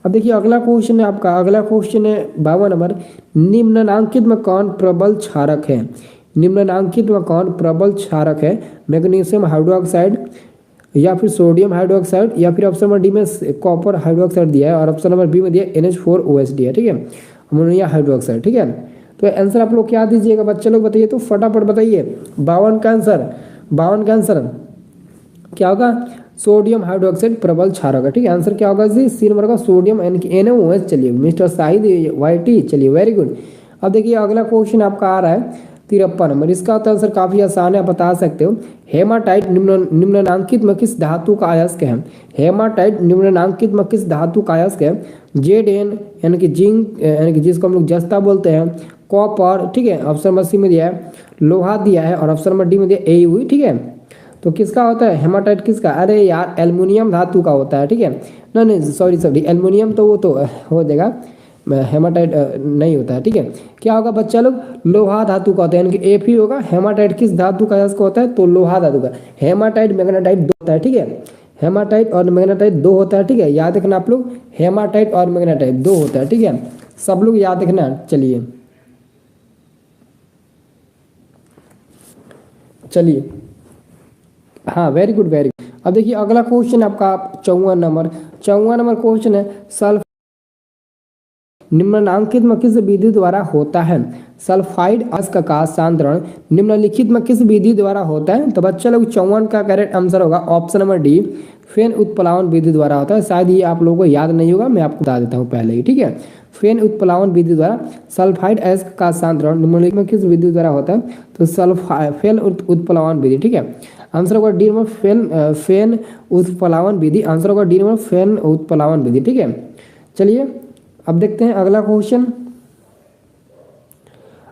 अब देखिए अगला क्वेश्चन है आपका, अगला क्वेश्चन है 52 नंबर, निम्नलिखित में कौन प्रबल क्षारक है? निम्नलिखित में कौन प्रबल क्षारक है? मैग्नीशियम हाइड्रोक्साइड या फिर सोडियम हाइड्रोक्साइड या फिर ऑप्शन नंबर डी में कॉपर हाइड्रोक्साइड दिया है और ऑप्शन नंबर बी में दिया NH4OH दिया है, ठीक है, अमोनिया हाइड्रोक्साइड, ठीक है। तो आंसर आप लोग क्या दीजिएगा बच्चे लोग बताइए, तो फटाफट बताइए। 52 का आंसर, 52 का आंसर क्या होगा? सोडियम हाइड्रोक्साइड प्रबल क्षारक है, ठीक है। आंसर क्या होगा जी? सी नंबर का सोडियम NaOH। चलिए मिस्टर शाहिद YT, चलिए वेरी गुड। अब देखिए अगला क्वेश्चन आपका आ रहा है 53 नंबर, इसका आंसर काफी आसान है, आप बता सकते हो। हेमाटाइट निम्नलिखित में किस धातु का अयस्क है? हेमाटाइट निम्नलिखित में किस धातु का अयस्क है? Zn यानी कि जिंक, यानी कि जिसको हम लोग जस्ता बोलते हैं, कॉपर, ठीक है, ऑप्शन नंबर सी में दिया है, लोहा दिया है और ऑप्शन नंबर डी में दिया AU, ठीक है। तो किसका होता है हेमाटाइट? किसका? अरे यार एल्युमिनियम धातु का होता है, ठीक है। नहीं सॉरी एल्युमिनियम तो वो तो हो जाएगा, हेमाटाइट नहीं होता है, ठीक है। क्या होगा बच्चा लोग? लोहा धातु का होता है, यानी कि Fe होगा। हेमाटाइट किस धातु का अयस्क होता है? तो लोहा धातु का। हेमाटाइट मैग्नेटाइट दो होता है, ठीक है, हेमाटाइट और मैग्नेटाइट दो होता है, ठीक है, याद रखना आप लोग, हेमाटाइट और मैग्नेटाइट दो होता है, ठीक है, सब लोग याद रखना। चलिए हाँ वेरी गुड वेरी गुड। अब देखिए अगला क्वेश्चन आपका 54 नंबर, 54 नंबर क्वेश्चन है, सल्फ निम्नलिखित में किस विधि द्वारा होता है? सल्फाइड अयस्क का सांद्रण निम्नलिखित में किस विधि द्वारा होता है? तो बच्चा लोग 54 का करेक्ट आंसर होगा ऑप्शन नंबर डी, फेन उत्प्लावन विधि द्वारा होता है। शायद ये आप लोगों को याद नहीं होगा, मैं आपको बता देता हूँ पहले ही, ठीक है। फेन उत्प्लावन विधि द्वारा सल्फाइड अयस्क का सांद्रण निम्नलिखित में किस विधि द्वारा होता है? तो फेन उत्प्लावन विधि, ठीक है। आंसर होगा डी नंबर फेन उत्प्लावन विधि, आंसर होगा डी नंबर फेन उत्प्लावन विधि, ठीक है। चलिए अब देखते हैं अगला क्वेश्चन।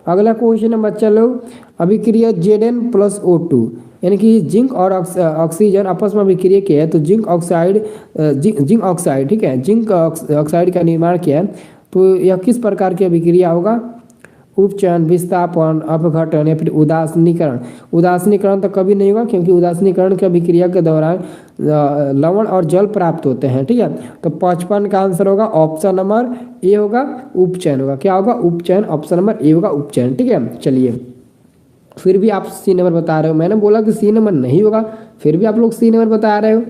अगला क्वेश्चन है बच्चा लोग, अभिक्रिया Zn+O2 यानी कि जिंक और ऑक्सीजन आपस में अभिक्रिया किया है, तो जिंक ऑक्साइड, ठीक है, जिंक ऑक्साइड का निर्माण किया है, तो यह किस प्रकार की अभिक्रिया होगा? उपचयन, विस्थापन, अपघटन या फिर उदासीनीकरण? उदासीनीकरण तो कभी नहीं होगा, क्योंकि उदासीनीकरण की अभिक्रिया के दौरान लवण और जल प्राप्त होते हैं, ठीक है। तो 55 का आंसर होगा ऑप्शन नंबर ए होगा, उपचयन होगा। क्या होगा? उपचयन, ऑप्शन नंबर ए होगा उपचयन, ठीक है। चलिए फिर भी आप सी नंबर बता रहे हो, मैंने बोला कि सी नंबर नहीं होगा, फिर भी आप लोग सी नंबर बता रहे हो।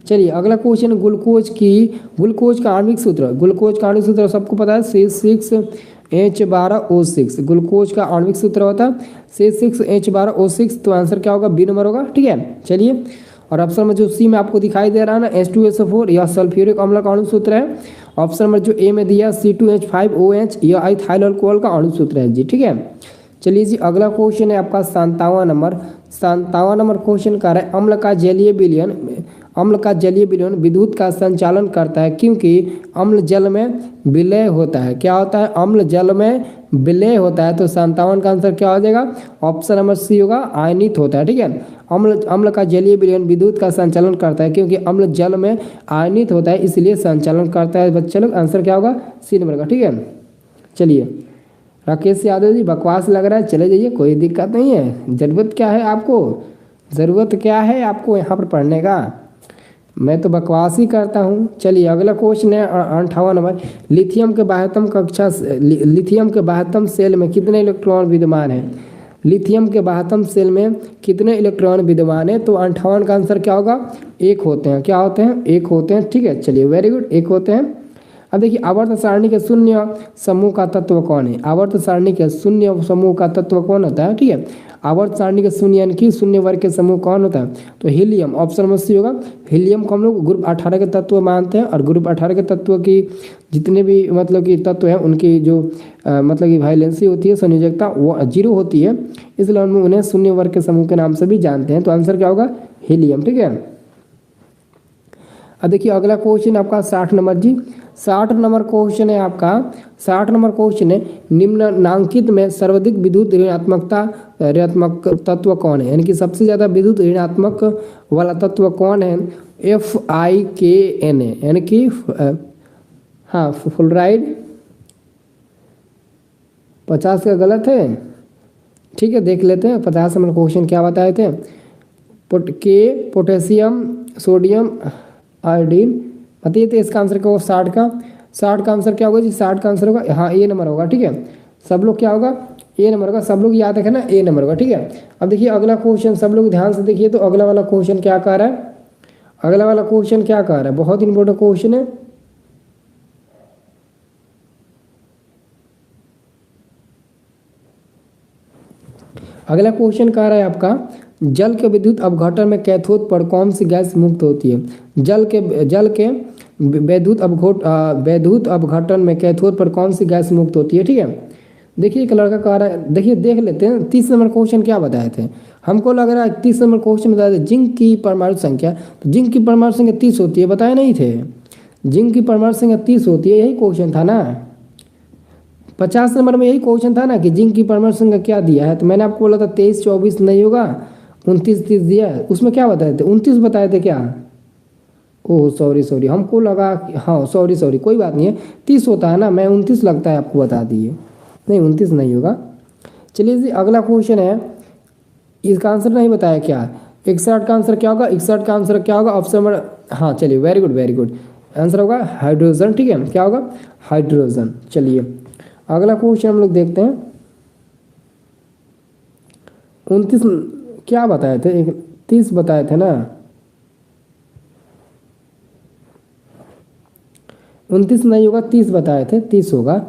चलिए अगला क्वेश्चन, ग्लूकोज का आणविक सूत्र, ग्लूकोज का आणविक सूत्र सबको पता है, C6H12O6 ग्लूकोज का आणविक सूत्र होता है C6H12O6। तो आंसर क्या होगा? बी नंबर होगा, ठीक है। चलिए और ऑप्शन में जो सी में आपको दिखाई दे रहा है ना H2SO4, यह सल्फ्यूरिक अम्ल का अणु सूत्र है। ऑप्शन में जो ए में दिया C2H5OH, यह इथाइल अल्कोहल का अणु सूत्र है जी, ठीक है। चलिए जी अगला क्वेश्चन है आपका 57 नंबर, 57 नंबर क्वेश्चन कर रहा है, अम्ल का जलीय विलयन विद्युत का संचालन करता है, क्योंकि अम्ल जल में विलय होता है। क्या होता है? अम्ल जल में विलय होता है। तो 57 का आंसर क्या हो जाएगा? ऑप्शन नंबर सी होगा, आयनित होता है, ठीक है। अम्ल का जलीय विलयन विद्युत का संचालन करता है, क्योंकि अम्ल जल में आयनित होता है, इसलिए संचालन करता है बच्चे लोग। आंसर क्या होगा? सी नंबर का, ठीक है। चलिए राकेश यादव जी बकवास लग रहा है, चले जाइए, कोई दिक्कत नहीं है। ज़रूरत क्या है आपको यहाँ पर पढ़ने का? मैं तो बकवास ही करता हूँ। चलिए अगला क्वेश्चन है 58 नंबर, लिथियम के बाह्यतम सेल में कितने इलेक्ट्रॉन विद्यमान है? लिथियम के बाह्यतम सेल में कितने इलेक्ट्रॉन विद्यमान है? तो 58 का आंसर क्या होगा? एक होते हैं। क्या होते हैं? एक होते हैं, ठीक है। चलिए वेरी गुड, एक होते हैं। अब देखिए आवर्त सारणी के शून्य समूह का तत्व कौन है? आवर्त सारणी के शून्य समूह का तत्व कौन होता है? ठीक है, आवर्त सारणी के शून्य यानी कि शून्य वर्ग के समूह कौन होता है? तो हीलियम, ऑप्शन में सी होगा। हीलियम को हम लोग ग्रुप 18 के तत्व मानते हैं, और ग्रुप 18 के तत्व की जितने भी मतलब कि तत्व हैं उनकी जो मतलब कि वाइलेंसी होती है, संयोजकता, वो 0 होती है, इसलिए हम उन्हें शून्य वर्ग के समूह के नाम से भी जानते हैं। तो आंसर क्या होगा? हीलियम, ठीक है। अब देखिए अगला क्वेश्चन आपका 60 नंबर जी, 60 नंबर क्वेश्चन है आपका, 60 नंबर क्वेश्चन है, निम्नांकित में सर्वाधिक विद्युत ऋणात्मक तत्व कौन है? यानी कि सबसे ज्यादा विद्युत ऋणात्मक वाला तत्व कौन है? FiKN है, यानी कि हाँ फ्लोराइड। 50 का गलत है, ठीक है, देख लेते हैं 50 नंबर क्वेश्चन क्या बताए थे। पोटेशियम, सोडियम, आयोडीन, बताइए तो इसका आंसर क्या होगा? 60 का 60 का आंसर क्या होगा जी? 60 का आंसर होगा हाँ ए नंबर होगा। ठीक है, सब लोग क्या होगा? ए नंबर होगा। सब लोग याद रखें ना, ए नंबर होगा। ठीक है, अब देखिए अगला क्वेश्चन, सब लोग ध्यान से देखिए। तो अगला वाला क्वेश्चन क्या कह रहा है? अगला वाला क्वेश्चन क्या कह रहा है? बहुत इंपॉर्टेंट क्वेश्चन है। अगला क्वेश्चन कह रहा है आपका, जल के विद्युत अपघटन में कैथोड पर कौन सी गैस मुक्त होती है? जल के वैद्युत अपघटन में कैथोड पर कौन सी गैस मुक्त होती है? ठीक है, देखिए एक लड़का कह रहा है, देखिए देख लेते हैं 30 नंबर क्वेश्चन क्या बताए थे। हमको लग रहा है 30 नंबर क्वेश्चन बताए थे जिंक की परमाणु संख्या। तो जिंक की परमाणु संख्या 30 होती है, बताए नहीं थे? जिंक की परमाणु संख्या 30 होती है, यही क्वेश्चन था ना। 50 नंबर में यही क्वेश्चन था ना कि जिंक की परमाणु संख्या क्या दिया है। तो मैंने आपको बोला था 23 24 नहीं होगा, 29 30 दिया है। उसमें क्या बताए थे? 29 बताए थे क्या? ओह सॉरी, हमको लगा हाँ सॉरी कोई बात नहीं है, 30 होता है ना, मैं 29 लगता है आपको बता दिए। नहीं 29 नहीं होगा। चलिए जी अगला क्वेश्चन है, इसका आंसर नहीं बताया क्या? 61 का आंसर क्या होगा? 61 का आंसर क्या होगा? ऑप्शन नंबर हाँ चलिए वेरी गुड आंसर होगा हाइड्रोजन। ठीक है, क्या होगा? हाइड्रोजन। चलिए अगला क्वेश्चन हम लोग देखते हैं। 29 क्या बताए थे? 30 बताए थे ना, 29 नहीं होगा, 30 बताए थे, 30 होगा।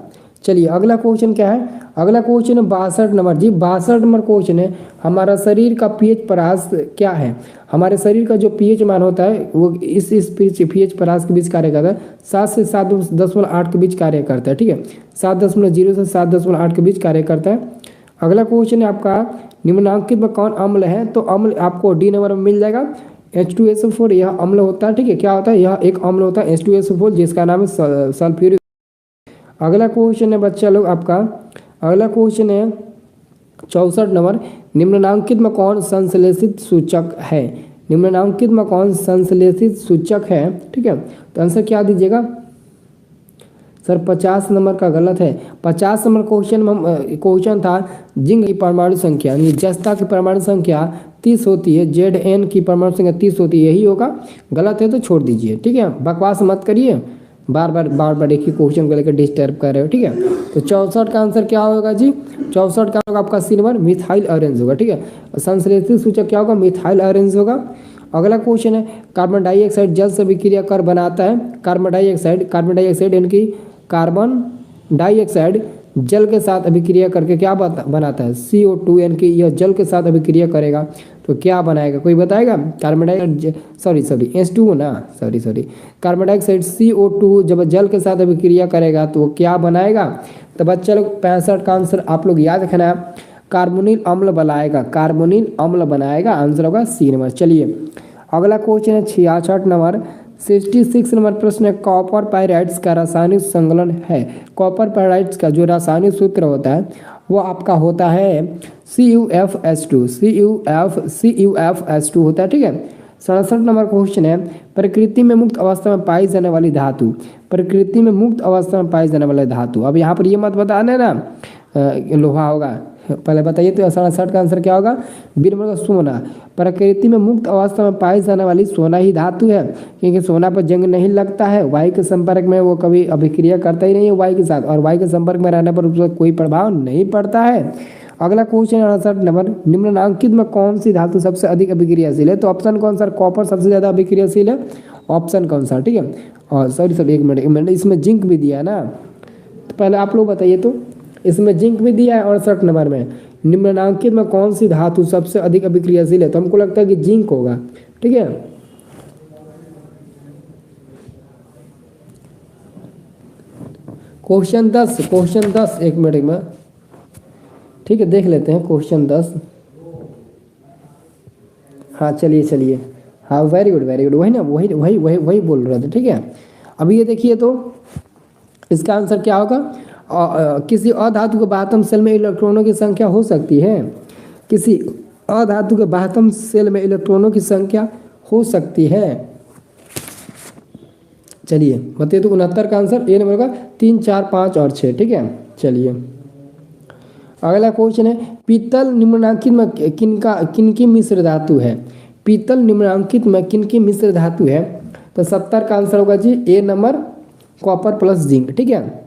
चलिए अगला क्वेश्चन क्या है? अगला क्वेश्चन है 62 नंबर जी। 62 नंबर क्वेश्चन है, हमारा शरीर का पीएच परास क्या है? हमारे शरीर का जो पीएच मान होता है वो इस पीएच परास के बीच कार्य करता है, 7 से 7.8 के बीच कार्य करता है। ठीक है, 7.0 से 7.8 के बीच कार्य करता है। अगला क्वेश्चन है आपका, निम्नलिखित में कौन अम्ल है? तो अम्ल आपको डी नंबर में मिल जाएगा, H2SO4 यह अम्ल होता है। ठीक है, क्या होता है? यह एक अम्ल होता है H2SO4 जिसका नाम है सल्फ्यूरिक। अगला क्वेश्चन है बच्चा लोग आपका, अगला क्वेश्चन है 64 नंबर, निम्नलिखित में कौन संश्लेषित सूचक है? निम्नलिखित में कौन संश्लेषित सूचक है? ठीक है, तो आंसर क्या दीजिएगा? सर 50 नंबर का गलत है। 50 नंबर क्वेश्चन था जिंक की परमाणु संख्या यानी जस्ता की परमाणु संख्या 30 होती है, Zn की परमाणु संख्या 30 होती है, यही होगा। गलत है तो छोड़ दीजिए। ठीक है, बकवास मत करिए, बार बार एक ही क्वेश्चन को लेकर डिस्टर्ब कर रहे हो। ठीक है, तो 64 का आंसर क्या होगा जी? 64 का होगा आपका सी नंबर, मिथाइल ऑरेंज होगा। ठीक है, संश्लेषित सूचक क्या होगा? मिथाइल ऑरेंज होगा। अगला क्वेश्चन है, कार्बन डाइऑक्साइड जल से अभिक्रिया कर बनाता है। कार्बन डाइऑक्साइड यानी कि कार्बन डाइऑक्साइड जल के साथ अभिक्रिया करके क्या बनाता है? CO2 यानी कि यह जल के साथ अभिक्रिया करेगा तो क्या बनाएगा? कोई बताएगा? कार्बन डाइऑक्साइड सॉरी H2O ना, सॉरी कार्बन डाइऑक्साइड CO2 जब जल के साथ अभिक्रिया करेगा तो वो क्या बनाएगा? तो बच्चा लोग 65 का आंसर आप लोग याद रखना, कार्बोनिल अम्ल बनाएगा, कार्बोनिल अम्ल बनाएगा, आंसर होगा सी नंबर। चलिए अगला क्वेश्चन है 66 नंबर, 66 नंबर प्रश्न है, कॉपर पाइराइड्स का रासायनिक संकलन है। कॉपर पाइराइड्स का जो रासायनिक सूत्र होता है वो आपका होता है CuFs2 CuFs2 होता है। ठीक है, 67 नंबर क्वेश्चन है, प्रकृति में मुक्त अवस्था में पाई जाने वाली धातु। प्रकृति में मुक्त अवस्था में पाई जाने वाली धातु, अब यहाँ पर ये मत बताना ना लोहा होगा, पहले बताइए। तो 67 का आंसर क्या होगा? बी नंबर का सोना। प्रकृति में मुक्त अवस्था में पाई जाने वाली सोना ही धातु है, क्योंकि सोना पर जंग नहीं लगता है, वायु के संपर्क में वो कभी अभिक्रिया करता ही नहीं है वायु के साथ, और वायु के संपर्क में रहने पर उसका कोई प्रभाव नहीं पड़ता है। अगला क्वेश्चन 68 नंबर, निम्नलिखित में कौन सी धातु सबसे अधिक अभिक्रियाशील है? तो ऑप्शन कौन सा? कॉपर सबसे ज्यादा अभिक्रियाशील है, ऑप्शन कौन सा? ठीक है, और सॉरी एक मिनट इसमें जिंक भी दिया है ना, तो पहले आप लोग बताइए। तो इसमें जिंक भी दिया है 68 नंबर में, निम्नलिखित में कौन सी धातु सबसे अधिक अभिक्रियाशील है? तो हमको लगता है कि जिंक होगा। ठीक है, क्वेश्चन 10 एक मिनट में, ठीक है देख लेते हैं क्वेश्चन 10। हाँ चलिए हाँ वेरी गुड वही ना, वही बोल रहे थे। ठीक है, अभी ये देखिए तो इसका आंसर क्या होगा? किसी अधातु के बाह्यतम सेल में इलेक्ट्रॉनों की संख्या हो सकती है। किसी अधातु के बाह्यतम सेल में इलेक्ट्रॉनों की संख्या हो सकती है। चलिए बताइए। तो 69 का आंसर ए नंबर का 3 4 5 और 6। ठीक है, चलिए अगला क्वेश्चन है, पीतल निम्नलिखित में किनकी मिश्र धातु है? पीतल निम्नलिखित में किनकी मिश्र धातु है? तो 70 का आंसर होगा जी ए नंबर कॉपर प्लस जिंक, ठीक है।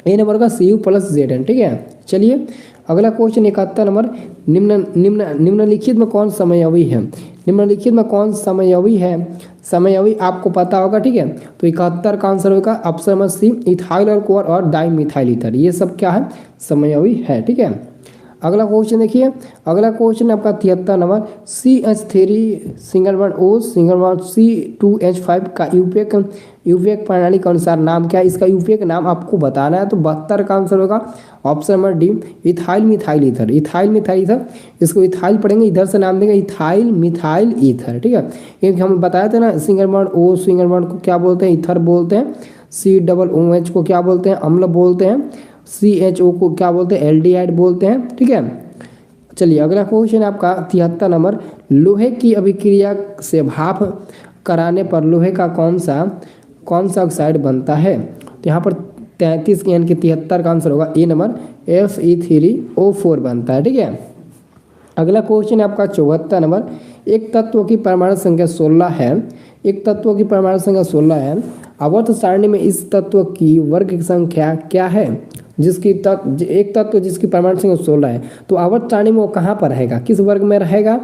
ए नंबर का Cu प्लस Zn, ठीक है। चलिए अगला क्वेश्चन 71 नंबर, निम्नलिखित में कौन समयावी है? निम्नलिखित में कौन समयावी है? समयावी आपको पता होगा, ठीक है। तो 71 का आंसर होगा option number C, ethyl alcohol और डाइमिथाइल ईथर, ये सब क्या है? समयावी है, ठीक है। अगला क्वेश्चन देखिए, अगला क्वेश्चन आपका 73 number, CH3 single bond O single bond C2H5 का यूपीएक प्रणाली के अनुसार नाम क्या है? इसका यूपीएक नाम आपको बताना है। तो 72 का आंसर होगा option number D, ethyl methyl ether. Ethyl methyl ether, इसको इथाइल पढ़ेंगे, इधर से नाम देंगे इथाइल मिथाइल ईथर, ठीक है। क्योंकि हम बताए थे ना, single bond O single bond को क्या बोलते हैं? ईथर बोलते हैं। COOH को क्या बोलते हैं? अम्ल बोलते हैं। CHO को क्या बोलते हैं? एल्डिहाइड बोलते हैं, ठीक है। चलिए अगला क्वेश्चन आपका 73 नंबर, लोहे की अभिक्रिया से भाप कराने पर लोहे का कौन सा ऑक्साइड बनता है? तो यहाँ पर 33 यानी कि 73 का आंसर होगा ए नंबर, Fe3O4 बनता है, ठीक है। अगला क्वेश्चन है आपका 74 नंबर, एक तत्व की परमाणु संख्या 16 है। एक तत्व की परमाणु संख्या 16 है। आवर्त सारणी में इस तत्व की वर्ग संख्या क्या है? एक तत्व जिसकी परमाणु संख्या 16 है, तो आवर्त सारणी में वो कहाँ पर रहेगा? किस वर्ग में रहेगा?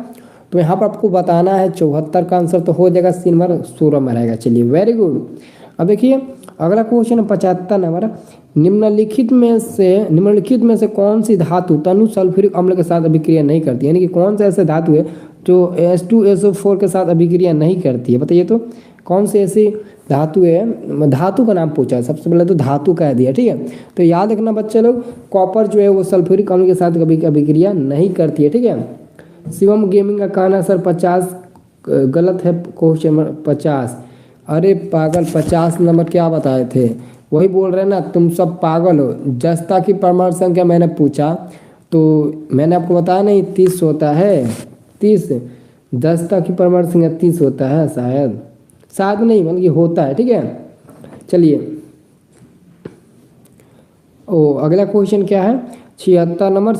तो यहाँ पर आपको बताना है। 74 का आंसर तो हो जाएगा सी नंबर, 16 में रहेगा। चलिए वेरी गुड। अब देखिए अगला क्वेश्चन 75 नंबर, निम्नलिखित में से कौन सी धातु तनु सल्फ्यूरिक अम्ल के साथ अभिक्रिया नहीं करती? यानी कि कौन सा ऐसा धातु है जो H2SO4 के साथ अभिक्रिया नहीं करती है? बताइए तो कौन सी ऐसी धातु है? धातु का नाम पूछा है, सबसे पहले तो धातु कह दिया, ठीक है। तो याद रखना बच्चे लोग, कॉपर जो है वो सल्फ्यूरिक अम्ल के साथ कभी अभिक्रिया नहीं करती है, ठीक है। शिवम गेमिंग का कहना सर 50 गलत है, क्वेश्चन नंबर 50। अरे पागल, 50 नंबर क्या बताए थे? वही बोल रहे हैं ना, तुम सब पागल हो। जस्ता की परमाणु संख्या मैंने पूछा तो मैंने आपको बताया नहीं 30 होता है, 30। जस्ता की परमाणु संख्या 30 होता है, शायद नहीं, बल्कि होता है, ठीक है। चलिए अगला क्वेश्चन क्या है? 76 नंबर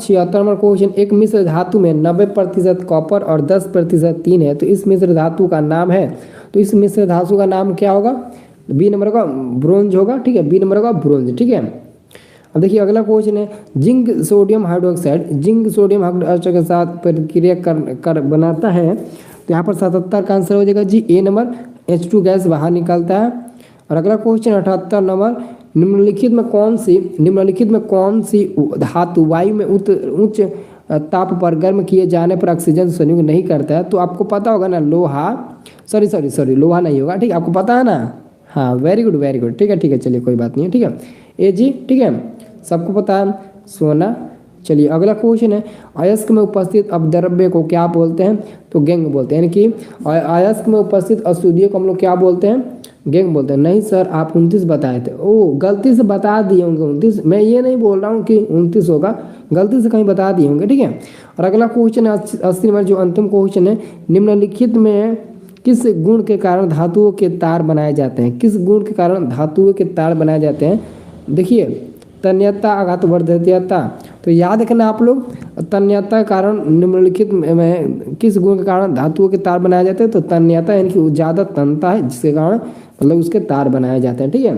क्वेश्चन, एक मिश्र धातु में 90% कॉपर और 10% टीन है, तो इस मिश्र धातु का नाम है। तो इस मिश्र धातु का नाम क्या होगा? बी नंबर का ब्रोंज होगा, ठीक है। बी नंबर का ब्रोंज, ठीक है। अब देखिए अगला क्वेश्चन है, जिंक सोडियम हाइड्रोक्साइड के साथ प्रक्रिया कर बनाता है। तो यहाँ पर 77 का आंसर हो जाएगा जी, ए नंबर, H2 गैस बाहर निकलता है। और अगला क्वेश्चन 78 नंबर, निम्नलिखित में कौन सी धातु वायु में उच्च ताप पर गर्म किए जाने पर ऑक्सीजन संयुक्त नहीं करता है? तो आपको पता होगा ना, लोहा, सॉरी लोहा नहीं होगा, ठीक है। आपको पता है ना? हाँ वेरी गुड, ठीक है, चलिए कोई बात नहीं है, ठीक है। ए जी, ठीक है, सबको पता है, सोना। चलिए अगला क्वेश्चन है, अयस्क में उपस्थित अपद्रव्य को क्या बोलते हैं? तो गैंग बोलते हैं। यानी कि अयस्क में उपस्थित अशुद्धियों को हम लोग क्या बोलते हैं? गैंग बोलते हैं। नहीं सर, आप 29 बताए थे। ओ गलती से बता दिए होंगे 29, मैं ये नहीं बोल रहा हूँ कि 29 होगा, गलती से कहीं बता दिए होंगे, ठीक है। और अगला क्वेश्चन है 80 नंबर, जो अंतिम क्वेश्चन है, निम्नलिखित में किस गुण के कारण धातुओं के तार बनाए जाते हैं? किस गुण के कारण धातुओं के तार बनाए जाते हैं? देखिए तन्यता, आघातवर्धकता। तो याद रखना आप लोग, तन्यता कारण निम्नलिखित में किस गुण के कारण धातुओं के तार बनाए जाते हैं? तो तन्यता यानी कि ज़्यादा तनता है, जिसके कारण मतलब उसके तार बनाए जाते हैं, ठीक है।